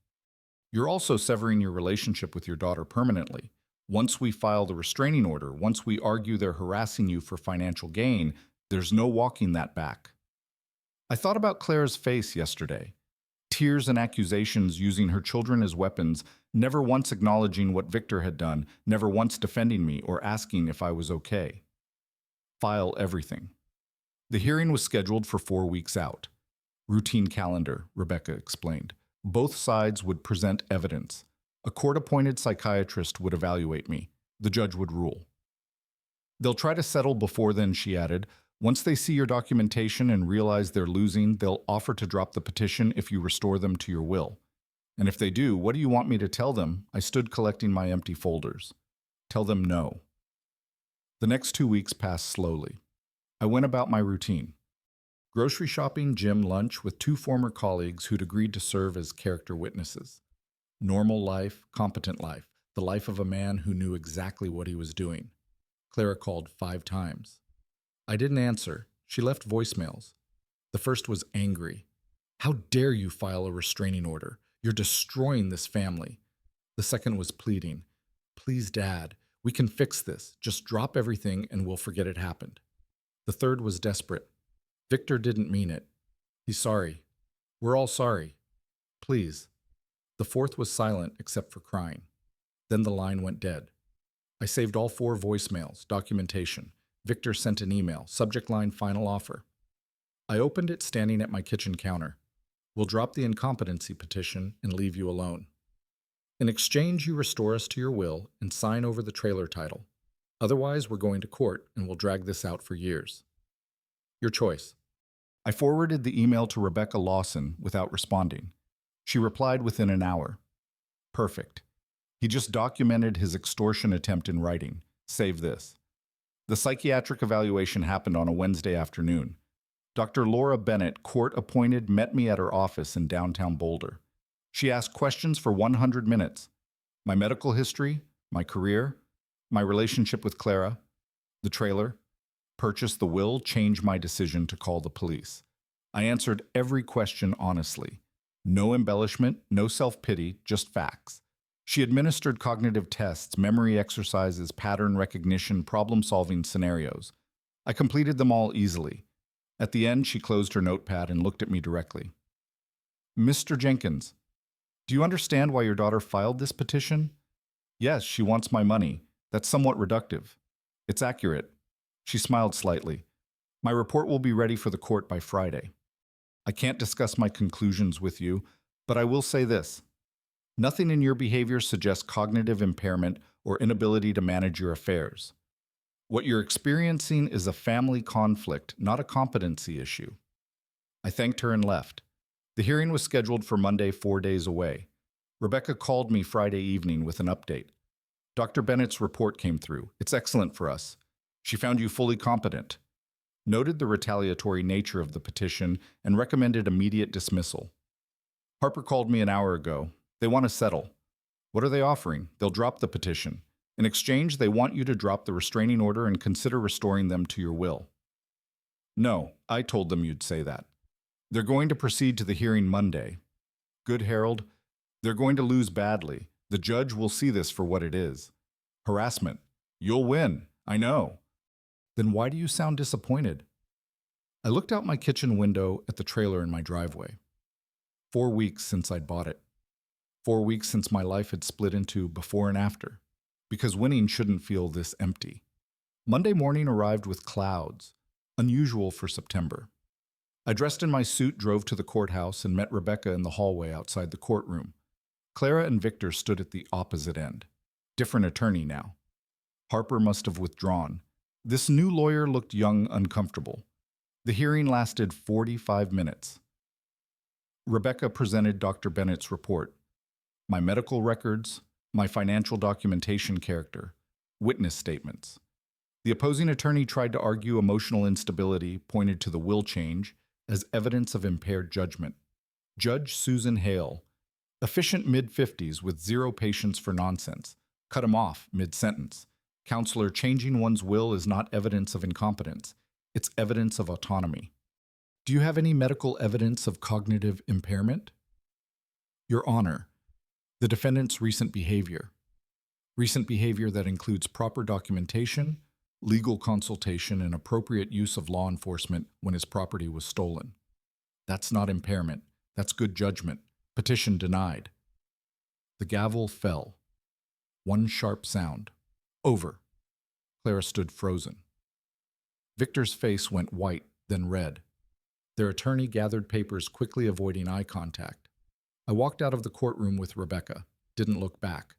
You're also severing your relationship with your daughter permanently. Once we file the restraining order, once we argue they're harassing you for financial gain, there's no walking that back. I thought about Claire's face yesterday. Tears and accusations, using her children as weapons, never once acknowledging what Victor had done, never once defending me or asking if I was okay. File everything. The hearing was scheduled for 4 weeks out. Routine calendar, Rebecca explained. Both sides would present evidence. A court-appointed psychiatrist would evaluate me. The judge would rule. They'll try to settle before then, she added. Once they see your documentation and realize they're losing, they'll offer to drop the petition if you restore them to your will. And if they do, what do you want me to tell them? I stood collecting my empty folders. Tell them no. The next 2 weeks passed slowly. I went about my routine. Grocery shopping, gym, lunch with 2 former colleagues who'd agreed to serve as character witnesses. Normal life, competent life, the life of a man who knew exactly what he was doing. Clara called 5 times. I didn't answer. She left voicemails. The first was angry. How dare you file a restraining order? You're destroying this family. The second was pleading. Please, Dad, we can fix this. Just drop everything and we'll forget it happened. The third was desperate. Victor didn't mean it. He's sorry. We're all sorry. Please. The fourth was silent except for crying. Then the line went dead. I saved all 4 voicemails, documentation. Victor sent an email, subject line final offer. I opened it standing at my kitchen counter. We'll drop the incompetency petition and leave you alone. In exchange, you restore us to your will and sign over the trailer title. Otherwise, we're going to court and we'll drag this out for years. Your choice. I forwarded the email to Rebecca Lawson without responding. She replied within an hour. Perfect. He just documented his extortion attempt in writing. Save this. The psychiatric evaluation happened on a Wednesday afternoon. Dr. Laura Bennett, court-appointed, met me at her office in downtown Boulder. She asked questions for 100 minutes. My medical history, my career, my relationship with Clara, the trailer, purchase the will, change my decision to call the police. I answered every question honestly. No embellishment, no self-pity, just facts. She administered cognitive tests, memory exercises, pattern recognition, problem-solving scenarios. I completed them all easily. At the end, she closed her notepad and looked at me directly. Mr. Jenkins, do you understand why your daughter filed this petition? Yes, she wants my money. That's somewhat reductive. It's accurate. She smiled slightly. My report will be ready for the court by Friday. I can't discuss my conclusions with you, but I will say this. Nothing in your behavior suggests cognitive impairment or inability to manage your affairs. What you're experiencing is a family conflict, not a competency issue. I thanked her and left. The hearing was scheduled for Monday, 4 days away. Rebecca called me Friday evening with an update. Dr. Bennett's report came through. It's excellent for us. She found you fully competent, noted the retaliatory nature of the petition, and recommended immediate dismissal. Harper called me an hour ago. They want to settle. What are they offering? They'll drop the petition. In exchange, they want you to drop the restraining order and consider restoring them to your will. No, I told them you'd say that. They're going to proceed to the hearing Monday. Good, Harold. They're going to lose badly. The judge will see this for what it is. Harassment. You'll win. I know. Then why do you sound disappointed? I looked out my kitchen window at the trailer in my driveway. 4 weeks since I'd bought it. 4 weeks since my life had split into before and after. Because winning shouldn't feel this empty. Monday morning arrived with clouds, unusual for September. I dressed in my suit, drove to the courthouse, and met Rebecca in the hallway outside the courtroom. Clara and Victor stood at the opposite end. Different attorney now. Harper must have withdrawn. This new lawyer looked young, uncomfortable. The hearing lasted 45 minutes. Rebecca presented Dr. Bennett's report. My medical records, my financial documentation character, witness statements. The opposing attorney tried to argue emotional instability, pointed to the will change, as evidence of impaired judgment. Judge Susan Hale, efficient mid-50s with 0 patience for nonsense, cut him off mid-sentence. Counselor, changing one's will is not evidence of incompetence. It's evidence of autonomy. Do you have any medical evidence of cognitive impairment? Your Honor, the defendant's recent behavior. Recent behavior that includes proper documentation, legal consultation, and appropriate use of law enforcement when his property was stolen. That's not impairment. That's good judgment. Petition denied. The gavel fell. One sharp sound. Over. Clara stood frozen. Victor's face went white, then red. Their attorney gathered papers, quickly avoiding eye contact. I walked out of the courtroom with Rebecca, didn't look back.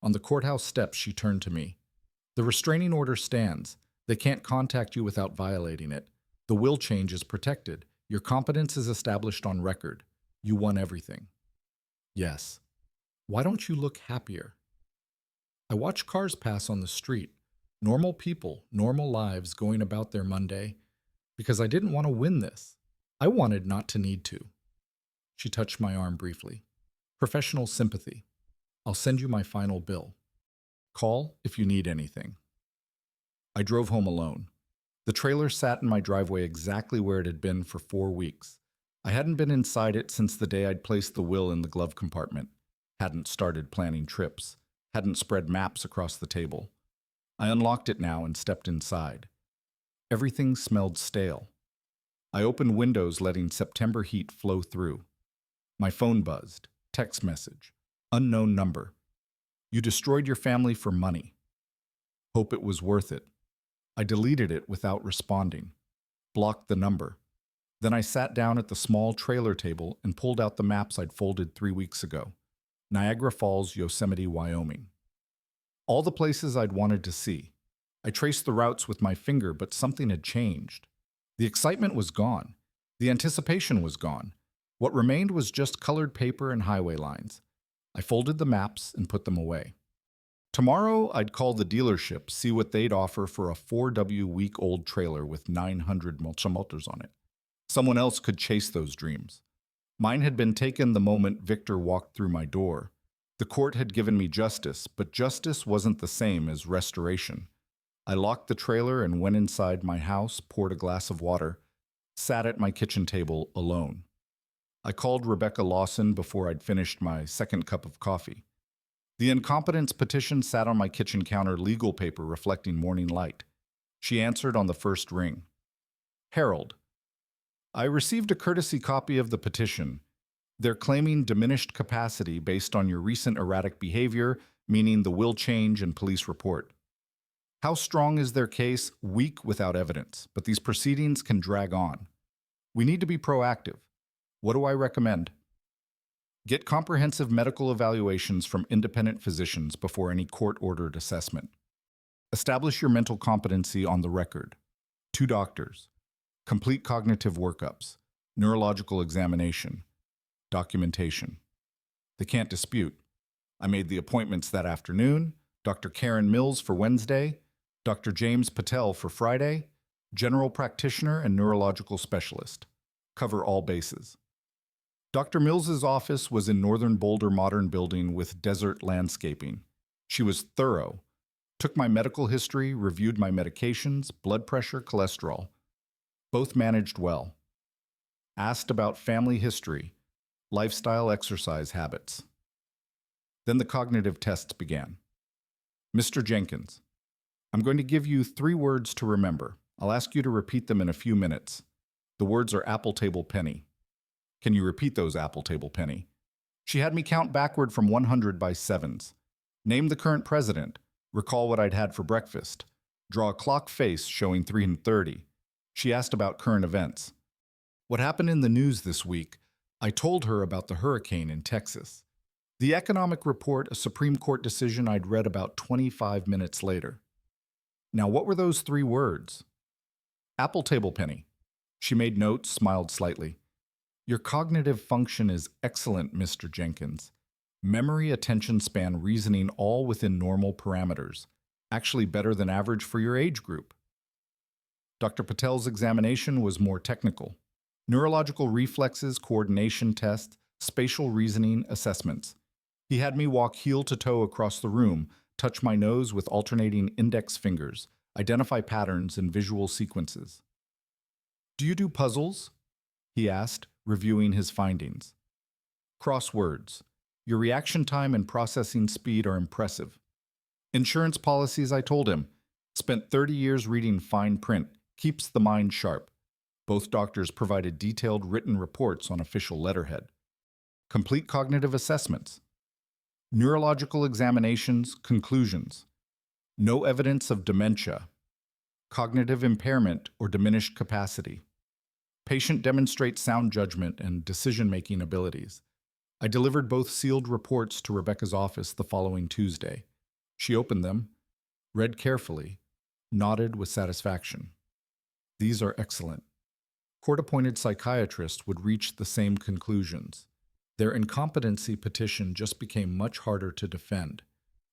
On the courthouse steps, she turned to me. The restraining order stands. They can't contact you without violating it. The will change is protected. Your competence is established on record. You won everything. Yes. Why don't you look happier? I watch cars pass on the street. Normal people, normal lives going about their Monday. Because I didn't want to win this. I wanted not to need to. She touched my arm briefly. Professional sympathy. I'll send you my final bill. Call if you need anything. I drove home alone. The trailer sat in my driveway exactly where it had been for 4 weeks. I hadn't been inside it since the day I'd placed the will in the glove compartment. Hadn't started planning trips. Hadn't spread maps across the table. I unlocked it now and stepped inside. Everything smelled stale. I opened windows, letting September heat flow through. My phone buzzed. Text message. Unknown number. You destroyed your family for money. Hope it was worth it. I deleted it without responding. Blocked the number. Then I sat down at the small trailer table and pulled out the maps I'd folded 3 weeks ago. Niagara Falls, Yosemite, Wyoming. All the places I'd wanted to see. I traced the routes with my finger, but something had changed. The excitement was gone. The anticipation was gone. What remained was just colored paper and highway lines. I folded the maps and put them away. Tomorrow, I'd call the dealership, see what they'd offer for a 4W-week-old trailer with 900 multimotors on it. Someone else could chase those dreams. Mine had been taken the moment Victor walked through my door. The court had given me justice, but justice wasn't the same as restoration. I locked the trailer and went inside my house, poured a glass of water, sat at my kitchen table alone. I called Rebecca Lawson before I'd finished my second cup of coffee. The incompetence petition sat on my kitchen counter, legal paper reflecting morning light. She answered on the first ring. Harold, I received a courtesy copy of the petition. They're claiming diminished capacity based on your recent erratic behavior, meaning the will change and police report. How strong is their case? Weak without evidence, but these proceedings can drag on. We need to be proactive. What do I recommend? Get comprehensive medical evaluations from independent physicians before any court-ordered assessment. Establish your mental competency on the record. 2 doctors. Complete cognitive workups. Neurological examination. Documentation. They can't dispute. I made the appointments that afternoon. Dr. Karen Mills for Wednesday. Dr. James Patel for Friday. General practitioner and neurological specialist. Cover all bases. Dr. Mills's office was in Northern Boulder Modern Building with desert landscaping. She was thorough. Took my medical history, reviewed my medications, blood pressure, cholesterol. Both managed well. Asked about family history, lifestyle, exercise habits. Then the cognitive tests began. Mr. Jenkins, I'm going to give you 3 words to remember. I'll ask you to repeat them in a few minutes. The words are apple table penny. Can you repeat those, apple table penny? She had me count backward from 100 by sevens. Name the current president. Recall what I'd had for breakfast. Draw a clock face showing 3:30. She asked about current events. What happened in the news this week? I told her about the hurricane in Texas. The economic report, a Supreme Court decision I'd read about 25 minutes later. Now, what were those 3 words? Apple table penny. She made notes, smiled slightly. Your cognitive function is excellent, Mr. Jenkins. Memory, attention span, reasoning, all within normal parameters. Actually better than average for your age group. Dr. Patel's examination was more technical. Neurological reflexes, coordination tests, spatial reasoning, assessments. He had me walk heel to toe across the room, touch my nose with alternating index fingers, identify patterns and visual sequences. Do you do puzzles? He asked, reviewing his findings. Crosswords. Your reaction time and processing speed are impressive. Insurance policies, I told him. Spent 30 years reading fine print. Keeps the mind sharp. Both doctors provided detailed written reports on official letterhead. Complete cognitive assessments. Neurological examinations, conclusions. No evidence of dementia, cognitive impairment, or diminished capacity. Patient demonstrates sound judgment and decision-making abilities. I delivered both sealed reports to Rebecca's office the following Tuesday. She opened them, read carefully, nodded with satisfaction. These are excellent. Court-appointed psychiatrists would reach the same conclusions. Their incompetency petition just became much harder to defend.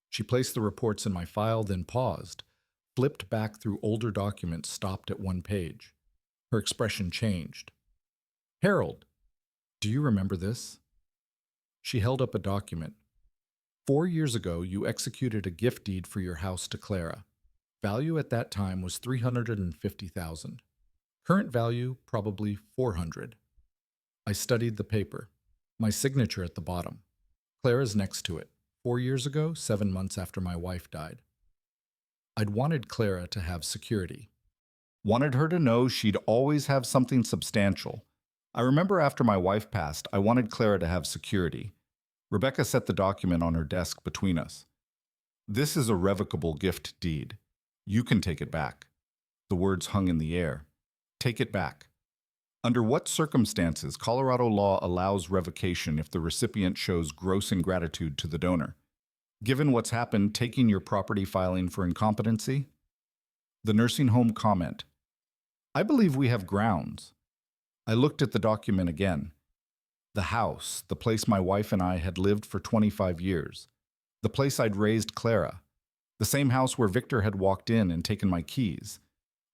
She placed the reports in my file, then paused, flipped back through older documents, stopped at one page. Her expression changed. "Harold, do you remember this?" She held up a document. "4 years ago, you executed a gift deed for your house to Clara. Value at that time was $350,000. Current value, probably $400. I studied the paper. My signature at the bottom. Clara's next to it. 4 years ago, 7 months after my wife died. I'd wanted Clara to have security. Wanted her to know she'd always have something substantial. I remember after my wife passed, I wanted Clara to have security. Rebecca set the document on her desk between us. This is a revocable gift deed. You can take it back." The words hung in the air. Take it back. Under what circumstances Colorado law allows revocation if the recipient shows gross ingratitude to the donor? Given what's happened, taking your property filing for incompetency? The nursing home comment. I believe we have grounds. I looked at the document again. The house, the place my wife and I had lived for 25 years. The place I'd raised Clara. The same house where Victor had walked in and taken my keys.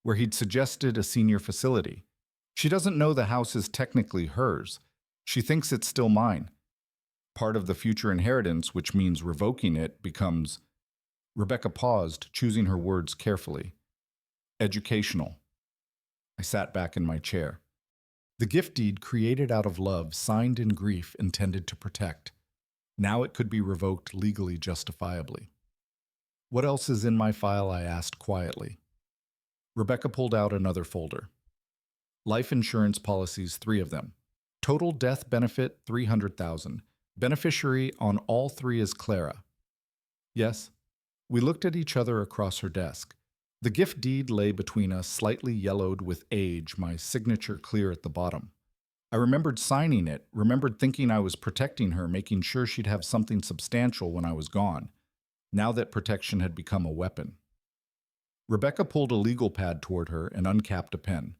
Where he'd suggested a senior facility. She doesn't know the house is technically hers. She thinks it's still mine. Part of the future inheritance, which means revoking it, becomes... Rebecca paused, choosing her words carefully. Educational. I sat back in my chair. The gift deed created out of love, signed in grief, intended to protect. Now it could be revoked legally justifiably. What else is in my file? I asked quietly. Rebecca pulled out another folder. Life insurance policies, 3 of them. Total death benefit, $300,000. Beneficiary on all 3 is Clara. Yes. We looked at each other across her desk. The gift deed lay between us, slightly yellowed with age, my signature clear at the bottom. I remembered signing it, remembered thinking I was protecting her, making sure she'd have something substantial when I was gone, now that protection had become a weapon. Rebecca pulled a legal pad toward her and uncapped a pen.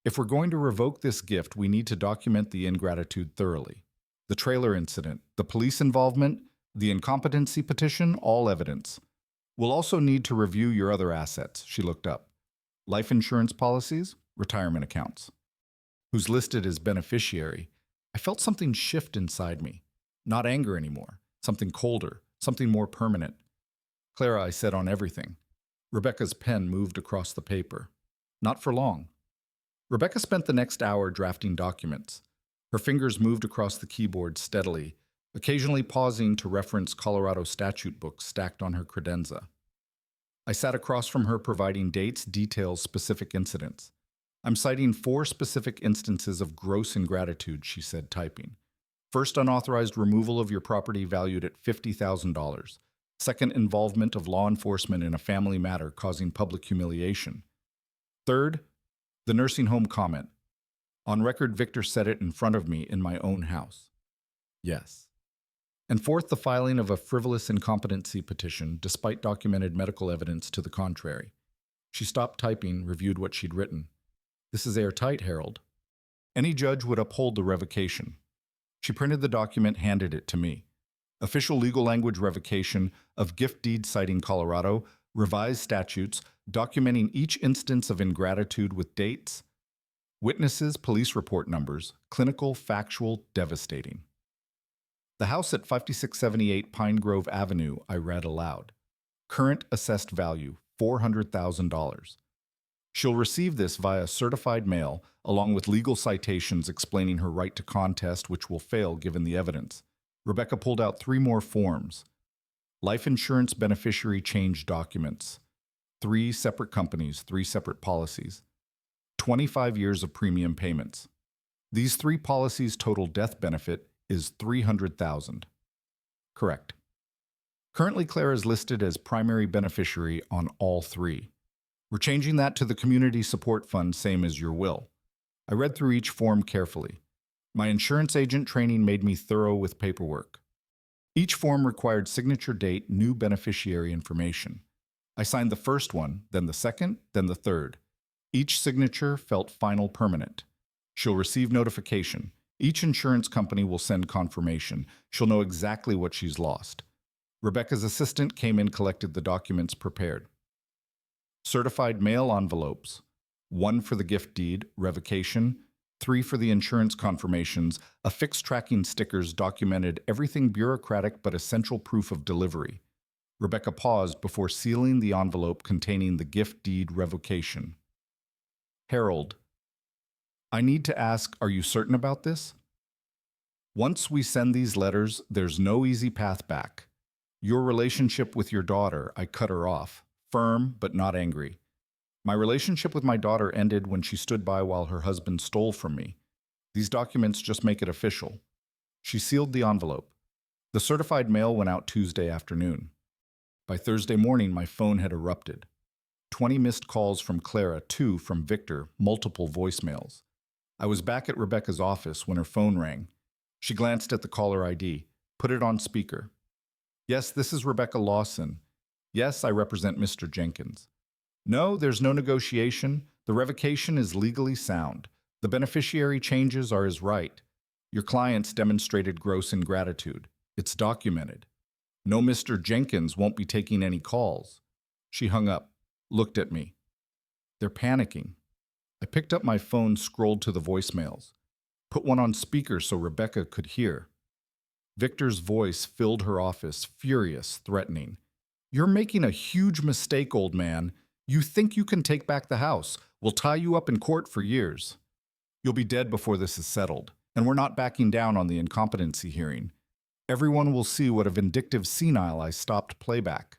If we're going to revoke this gift, we need to document the ingratitude thoroughly. The trailer incident, the police involvement, the incompetency petition, all evidence. We'll also need to review your other assets, she looked up. Life insurance policies, retirement accounts. Who's listed as beneficiary. I felt something shift inside me. Not anger anymore, something colder, something more permanent. Clara, I said on everything. Rebecca's pen moved across the paper. Not for long. Rebecca spent the next hour drafting documents. Her fingers moved across the keyboard steadily, occasionally pausing to reference Colorado statute books stacked on her credenza. I sat across from her, providing dates, details, specific incidents. I'm citing 4 specific instances of gross ingratitude, she said, typing. First, unauthorized removal of your property valued at $50,000. Second, involvement of law enforcement in a family matter causing public humiliation. Third, the nursing home comment. On record, Victor said it in front of me in my own house. Yes. And fourth, the filing of a frivolous incompetency petition, despite documented medical evidence to the contrary. She stopped typing, reviewed what she'd written. This is airtight, Harold. Any judge would uphold the revocation. She printed the document, handed it to me. Official legal language revocation of gift deed citing Colorado, revised statutes, documenting each instance of ingratitude with dates, witnesses, police report numbers, clinical, factual, devastating. The house at 5678 Pine Grove Avenue, I read aloud. Current assessed value, $400,000. She'll receive this via certified mail, along with legal citations explaining her right to contest, which will fail given the evidence. Rebecca pulled out 3 more forms. Life insurance beneficiary change documents. 3 separate companies, 3 separate policies. 25 years of premium payments. These 3 policies' total death benefit is $300,000. Correct. Currently, Clara is listed as primary beneficiary on all 3. We're changing that to the Community Support Fund, same as your will. I read through each form carefully. My insurance agent training made me thorough with paperwork. Each form required signature date, new beneficiary information. I signed the first one, then the second, then the third. Each signature felt final permanent. She'll receive notification. Each insurance company will send confirmation. She'll know exactly what she's lost. Rebecca's assistant came in, collected the documents prepared. Certified mail envelopes. 1 for the gift deed, revocation. 3 for the insurance confirmations. Affixed tracking stickers documented everything bureaucratic but essential proof of delivery. Rebecca paused before sealing the envelope containing the gift deed revocation. Harold. I need to ask, are you certain about this? Once we send these letters, there's no easy path back. Your relationship with your daughter, I cut her off, firm but not angry. My relationship with my daughter ended when she stood by while her husband stole from me. These documents just make it official. She sealed the envelope. The certified mail went out Tuesday afternoon. By Thursday morning, my phone had erupted. 20 missed calls from Clara, 2 from Victor, multiple voicemails. I was back at Rebecca's office when her phone rang. She glanced at the caller ID, put it on speaker. Yes, this is Rebecca Lawson. Yes, I represent Mr. Jenkins. No, there's no negotiation. The revocation is legally sound. The beneficiary changes are his right. Your clients demonstrated gross ingratitude. It's documented. No, Mr. Jenkins won't be taking any calls. She hung up, looked at me. They're panicking. I picked up my phone, scrolled to the voicemails, put one on speaker so Rebecca could hear. Victor's voice filled her office, furious, threatening. You're making a huge mistake, old man. You think you can take back the house. We'll tie you up in court for years. You'll be dead before this is settled, and we're not backing down on the incompetency hearing. Everyone will see what a vindictive senile I stopped playback.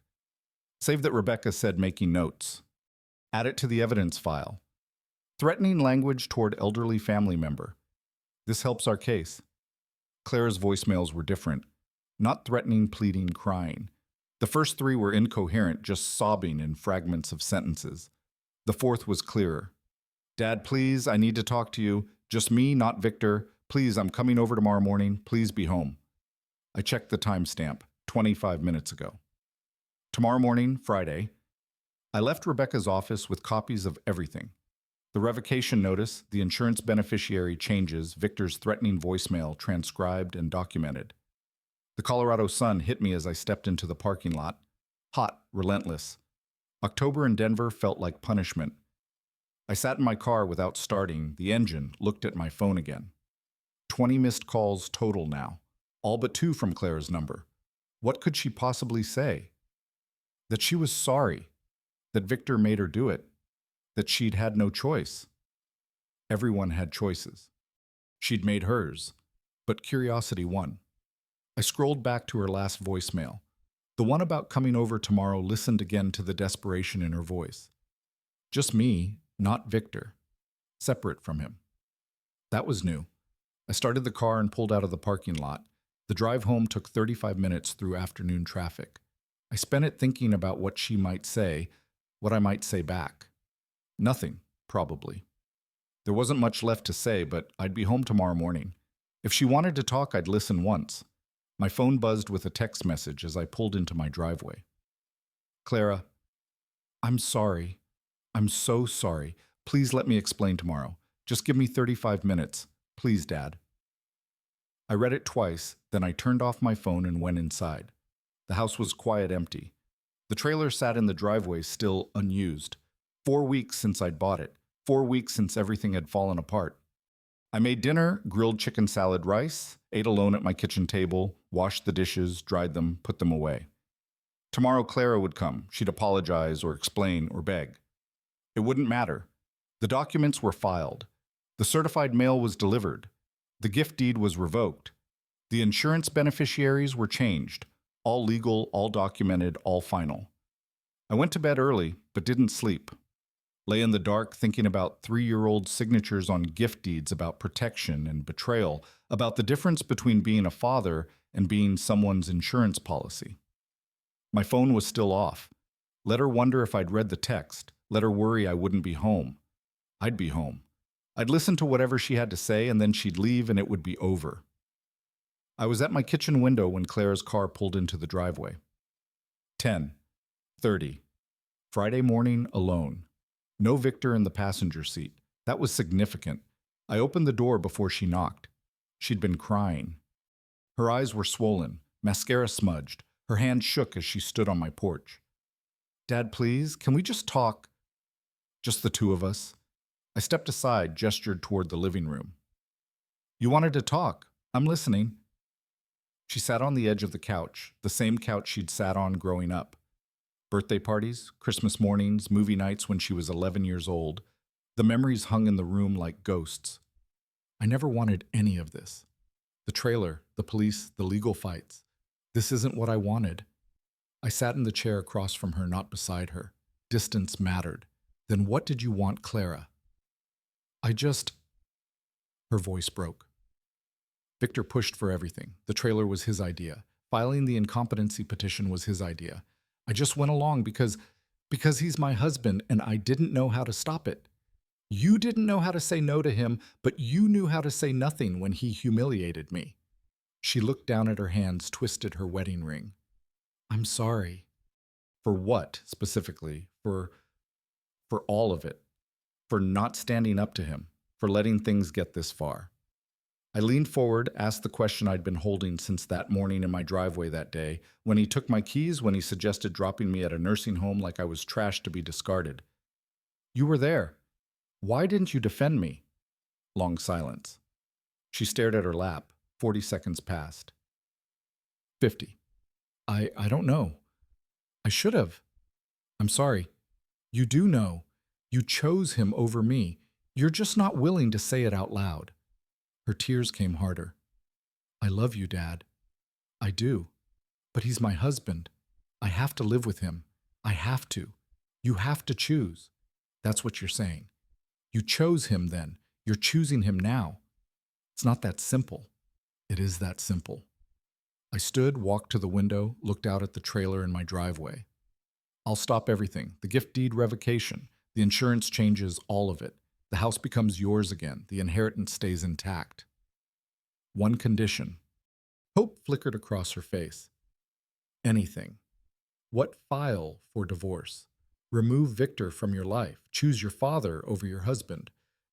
Save that Rebecca said, making notes. Add it to the evidence file. Threatening language toward elderly family member. This helps our case. Clara's voicemails were different. Not threatening, pleading, crying. The first 3 were incoherent, just sobbing in fragments of sentences. The 4th was clearer. Dad, please, I need to talk to you. Just me, not Victor. Please, I'm coming over tomorrow morning. Please be home. I checked the timestamp, 25 minutes ago. Tomorrow morning, Friday, I left Rebecca's office with copies of everything. The revocation notice, the insurance beneficiary changes, Victor's threatening voicemail transcribed and documented. The Colorado sun hit me as I stepped into the parking lot. Hot, relentless. October in Denver felt like punishment. I sat in my car without starting the engine, looked at my phone again. 20 missed calls total now, all but 2 from Clara's number. What could she possibly say? That she was sorry, that Victor made her do it, that she'd had no choice. Everyone had choices. She'd made hers, but curiosity won. I scrolled back to her last voicemail. The one about coming over tomorrow, listened again to the desperation in her voice. Just me, not Victor. Separate from him. That was new. I started the car and pulled out of the parking lot. The drive home took 35 minutes through afternoon traffic. I spent it thinking about what she might say, what I might say back. Nothing, probably. There wasn't much left to say, but I'd be home tomorrow morning. If she wanted to talk, I'd listen once. My phone buzzed with a text message as I pulled into my driveway. Clara, I'm sorry. I'm so sorry. Please let me explain tomorrow. Just give me 35 minutes. Please, Dad. I read it twice, then I turned off my phone and went inside. The house was quiet, empty. The trailer sat in the driveway, still unused. 4 weeks since I'd bought it. 4 weeks since everything had fallen apart. I made dinner, grilled chicken salad rice, ate alone at my kitchen table, washed the dishes, dried them, put them away. Tomorrow Clara would come. She'd apologize or explain or beg. It wouldn't matter. The documents were filed. The certified mail was delivered. The gift deed was revoked. The insurance beneficiaries were changed. All legal, all documented, all final. I went to bed early, but didn't sleep. Lay in the dark thinking about 3-year-old signatures on gift deeds, about protection and betrayal, about the difference between being a father and being someone's insurance policy. My phone was still off. Let her wonder if I'd read the text. Let her worry I wouldn't be home. I'd be home. I'd listen to whatever she had to say, and then she'd leave and it would be over. I was at my kitchen window when Clara's car pulled into the driveway. 10:30. Friday morning, alone. No Victor in the passenger seat. That was significant. I opened the door before she knocked. She'd been crying. Her eyes were swollen, mascara smudged. Her hand shook as she stood on my porch. Dad, please, can we just talk? Just the two of us. I stepped aside, gestured toward the living room. You wanted to talk. I'm listening. She sat on the edge of the couch, the same couch she'd sat on growing up. Birthday parties, Christmas mornings, movie nights when she was 11 years old. The memories hung in the room like ghosts. I never wanted any of this. The trailer, the police, the legal fights. This isn't what I wanted. I sat in the chair across from her, not beside her. Distance mattered. Then what did you want, Clara? Her voice broke. Victor pushed for everything. The trailer was his idea. Filing the incompetency petition was his idea. I just went along because he's my husband and I didn't know how to stop it. You didn't know how to say no to him, but you knew how to say nothing when he humiliated me. She looked down at her hands, twisted her wedding ring. I'm sorry. For what, specifically? For all of it. For not standing up to him. For letting things get this far. I leaned forward, asked the question I'd been holding since that morning in my driveway that day, when he took my keys, when he suggested dropping me at a nursing home like I was trash to be discarded. You were there. Why didn't you defend me? Long silence. She stared at her lap. 40 seconds passed. 50. I don't know. I should have. I'm sorry. You do know. You chose him over me. You're just not willing to say it out loud. Her tears came harder. I love you, Dad. I do. But he's my husband. I have to live with him. I have to. You have to choose. That's what you're saying. You chose him then. You're choosing him now. It's not that simple. It is that simple. I stood, walked to the window, looked out at the trailer in my driveway. I'll stop everything. The gift deed revocation. The insurance changes all of it. The house becomes yours again. The inheritance stays intact. One condition. Hope flickered across her face. Anything. What file for divorce? Remove Victor from your life. Choose your father over your husband.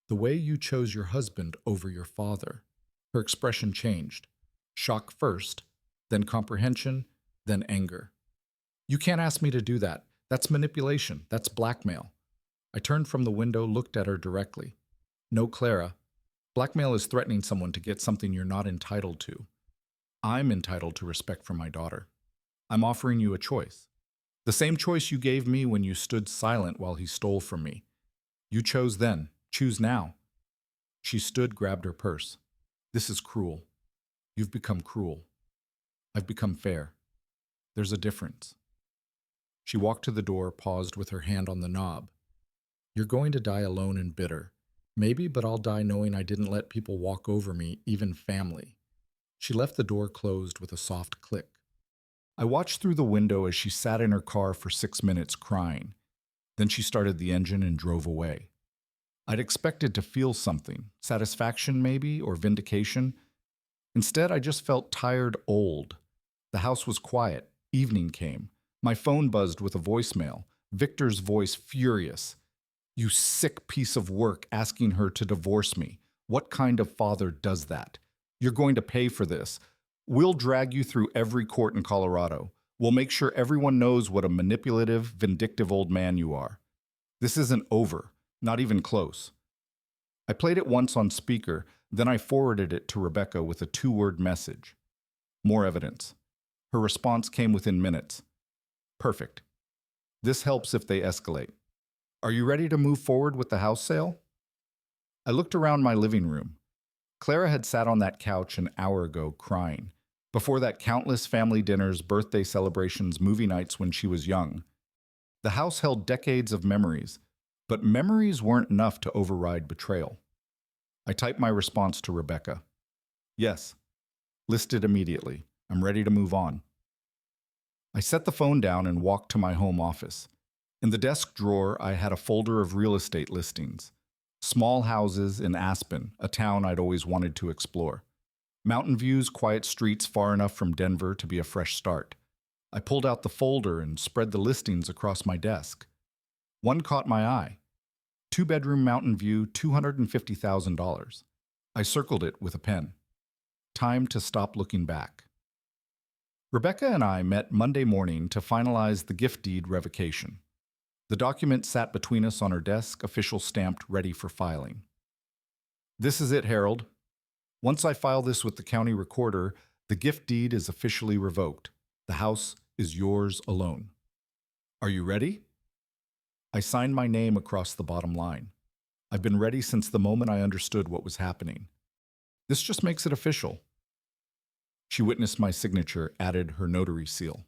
The way you chose your husband over your father. Her expression changed. Shock first, then comprehension, then anger. You can't ask me to do that. That's manipulation. That's blackmail. I turned from the window, looked at her directly. No, Clara. Blackmail is threatening someone to get something you're not entitled to. I'm entitled to respect from my daughter. I'm offering you a choice. The same choice you gave me when you stood silent while he stole from me. You chose then. Choose now. She stood, grabbed her purse. This is cruel. You've become cruel. I've become fair. There's a difference. She walked to the door, paused with her hand on the knob. You're going to die alone and bitter. Maybe, but I'll die knowing I didn't let people walk over me, even family. She left the door closed with a soft click. I watched through the window as she sat in her car for 6 minutes crying. Then she started the engine and drove away. I'd expected to feel something, satisfaction maybe, or vindication. Instead, I just felt tired, old. The house was quiet. Evening came. My phone buzzed with a voicemail. Victor's voice furious. You sick piece of work asking her to divorce me. What kind of father does that? You're going to pay for this. We'll drag you through every court in Colorado. We'll make sure everyone knows what a manipulative, vindictive old man you are. This isn't over, not even close. I played it once on speaker, then I forwarded it to Rebecca with a 2-word message. More evidence. Her response came within minutes. Perfect. This helps if they escalate. Are you ready to move forward with the house sale? I looked around my living room. Clara had sat on that couch an hour ago crying. Before that, countless family dinners, birthday celebrations, movie nights when she was young. The house held decades of memories, but memories weren't enough to override betrayal. I typed my response to Rebecca. Yes. Listed immediately. I'm ready to move on. I set the phone down and walked to my home office. In the desk drawer, I had a folder of real estate listings. Small houses in Aspen, a town I'd always wanted to explore. Mountain views, quiet streets far enough from Denver to be a fresh start. I pulled out the folder and spread the listings across my desk. One caught my eye. 2-bedroom mountain view, $250,000. I circled it with a pen. Time to stop looking back. Rebecca and I met Monday morning to finalize the gift deed revocation. The document sat between us on her desk, official stamped, ready for filing. This is it, Harold. Once I file this with the county recorder, the gift deed is officially revoked. The house is yours alone. Are you ready? I signed my name across the bottom line. I've been ready since the moment I understood what was happening. This just makes it official. She witnessed my signature, added her notary seal.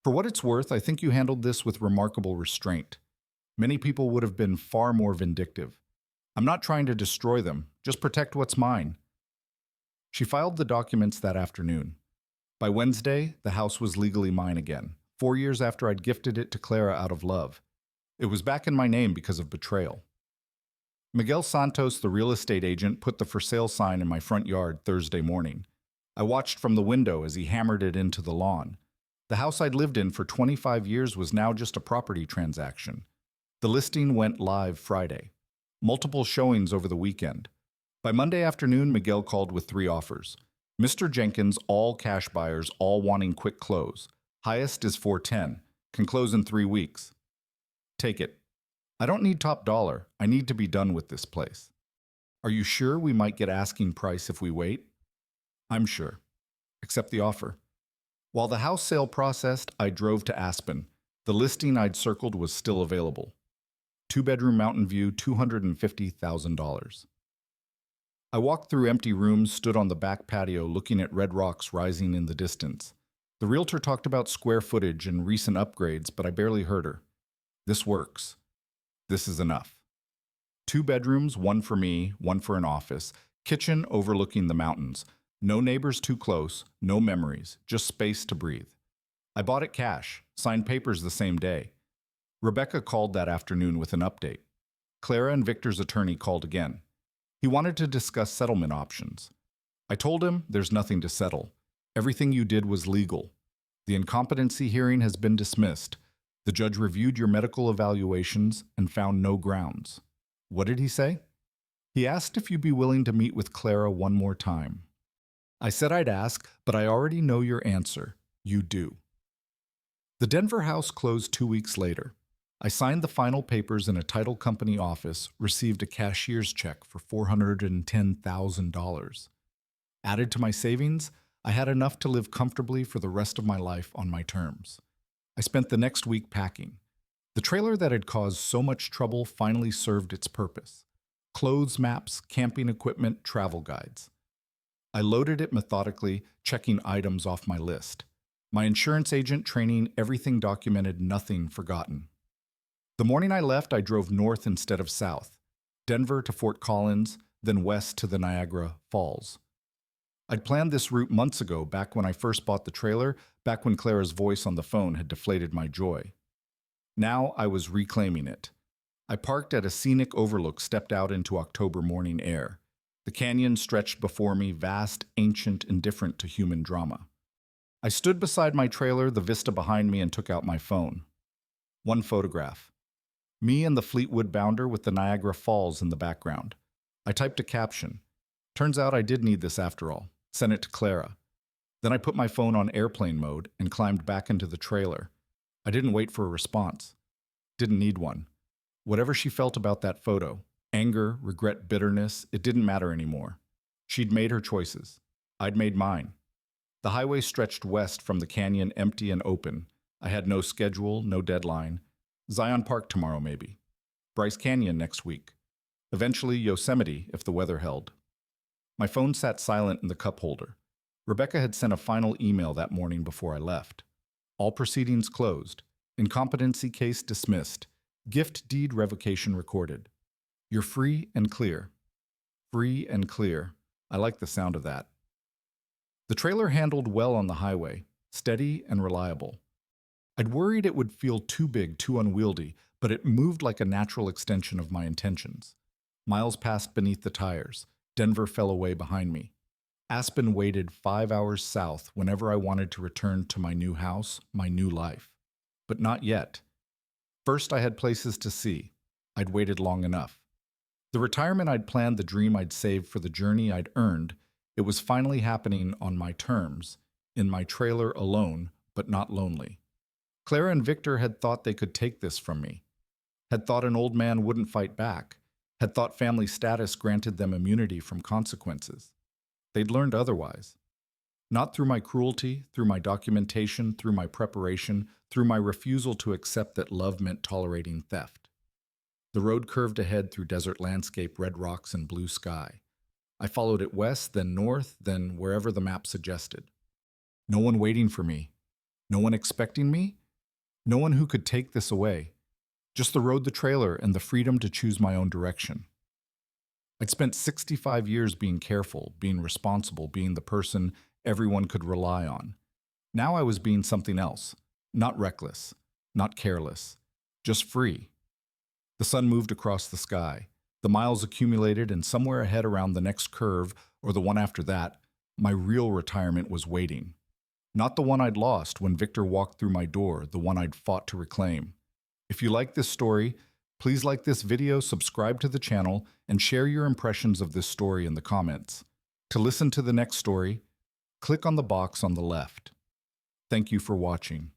For what it's worth, I think you handled this with remarkable restraint. Many people would have been far more vindictive. I'm not trying to destroy them, just protect what's mine. She filed the documents that afternoon. By Wednesday, the house was legally mine again, 4 years after I'd gifted it to Clara out of love. It was back in my name because of betrayal. Miguel Santos, the real estate agent, put the for sale sign in my front yard Thursday morning. I watched from the window as he hammered it into the lawn. The house I'd lived in for 25 years was now just a property transaction. The listing went live Friday. Multiple showings over the weekend. By Monday afternoon, Miguel called with 3 offers. Mr. Jenkins, all cash buyers, all wanting quick close. Highest is $410. Can close in 3 weeks. Take it. I don't need top dollar. I need to be done with this place. Are you sure we might get asking price if we wait? I'm sure. Accept the offer. While the house sale processed, I drove to Aspen. The listing I'd circled was still available. 2-bedroom mountain view, $250,000. I walked through empty rooms, stood on the back patio looking at red rocks rising in the distance. The realtor talked about square footage and recent upgrades, but I barely heard her. This works. This is enough. 2 bedrooms, 1 for me, 1 for an office, kitchen overlooking the mountains. No neighbors too close, no memories, just space to breathe. I bought it cash, signed papers the same day. Rebecca called that afternoon with an update. Clara and Victor's attorney called again. He wanted to discuss settlement options. I told him there's nothing to settle. Everything you did was legal. The incompetency hearing has been dismissed. The judge reviewed your medical evaluations and found no grounds. What did he say? He asked if you'd be willing to meet with Clara one more time. I said I'd ask, but I already know your answer. You do. The Denver house closed 2 weeks later. I signed the final papers in a title company office, received a cashier's check for $410,000. Added to my savings, I had enough to live comfortably for the rest of my life on my terms. I spent the next week packing. The trailer that had caused so much trouble finally served its purpose. Clothes maps, camping equipment, travel guides. I loaded it methodically, checking items off my list. My insurance agent training, everything documented, nothing forgotten. The morning I left, I drove north instead of south. Denver to Fort Collins, then west to the Niagara Falls. I'd planned this route months ago, back when I first bought the trailer, back when Clara's voice on the phone had deflated my joy. Now I was reclaiming it. I parked at a scenic overlook, stepped out into October morning air. The canyon stretched before me, vast, ancient, indifferent to human drama. I stood beside my trailer, the vista behind me, and took out my phone. One photograph. Me and the Fleetwood bounder with the Niagara Falls in the background. I typed a caption. Turns out I did need this after all. Sent it to Clara. Then I put my phone on airplane mode and climbed back into the trailer. I didn't wait for a response. Didn't need one. Whatever she felt about that photo, anger, regret, bitterness, it didn't matter anymore. She'd made her choices. I'd made mine. The highway stretched west from the canyon, empty and open. I had no schedule, no deadline. Zion Park tomorrow, maybe. Bryce Canyon next week. Eventually Yosemite, if the weather held. My phone sat silent in the cup holder. Rebecca had sent a final email that morning before I left. All proceedings closed. Incompetency case dismissed. Gift deed revocation recorded. You're free and clear. Free and clear. I like the sound of that. The trailer handled well on the highway, steady and reliable. I'd worried it would feel too big, too unwieldy, but it moved like a natural extension of my intentions. Miles passed beneath the tires. Denver fell away behind me. Aspen waited 5 hours south whenever I wanted to return to my new house, my new life. But not yet. First, I had places to see. I'd waited long enough. The retirement I'd planned, the dream I'd saved for the journey I'd earned, It was finally happening on my terms, in my trailer alone, but not lonely. Clara and Victor had thought they could take this from me, had thought an old man wouldn't fight back, had thought family status granted them immunity from consequences. They'd learned otherwise. Not through my cruelty, through my documentation, through my preparation, through my refusal to accept that love meant tolerating theft. The road curved ahead through desert landscape, red rocks, and blue sky. I followed it west, then north, then wherever the map suggested. No one waiting for me. No one expecting me. No one who could take this away. Just the road, the trailer, and the freedom to choose my own direction. I'd spent 65 years being careful, being responsible, being the person everyone could rely on. Now I was being something else. Not reckless, not careless, just free. The sun moved across the sky. The miles accumulated, and somewhere ahead around the next curve, or the one after that, my real retirement was waiting. Not the one I'd lost when Victor walked through my door, the one I'd fought to reclaim. If you like this story, please like this video, subscribe to the channel, and share your impressions of this story in the comments. To listen to the next story, click on the box on the left. Thank you for watching.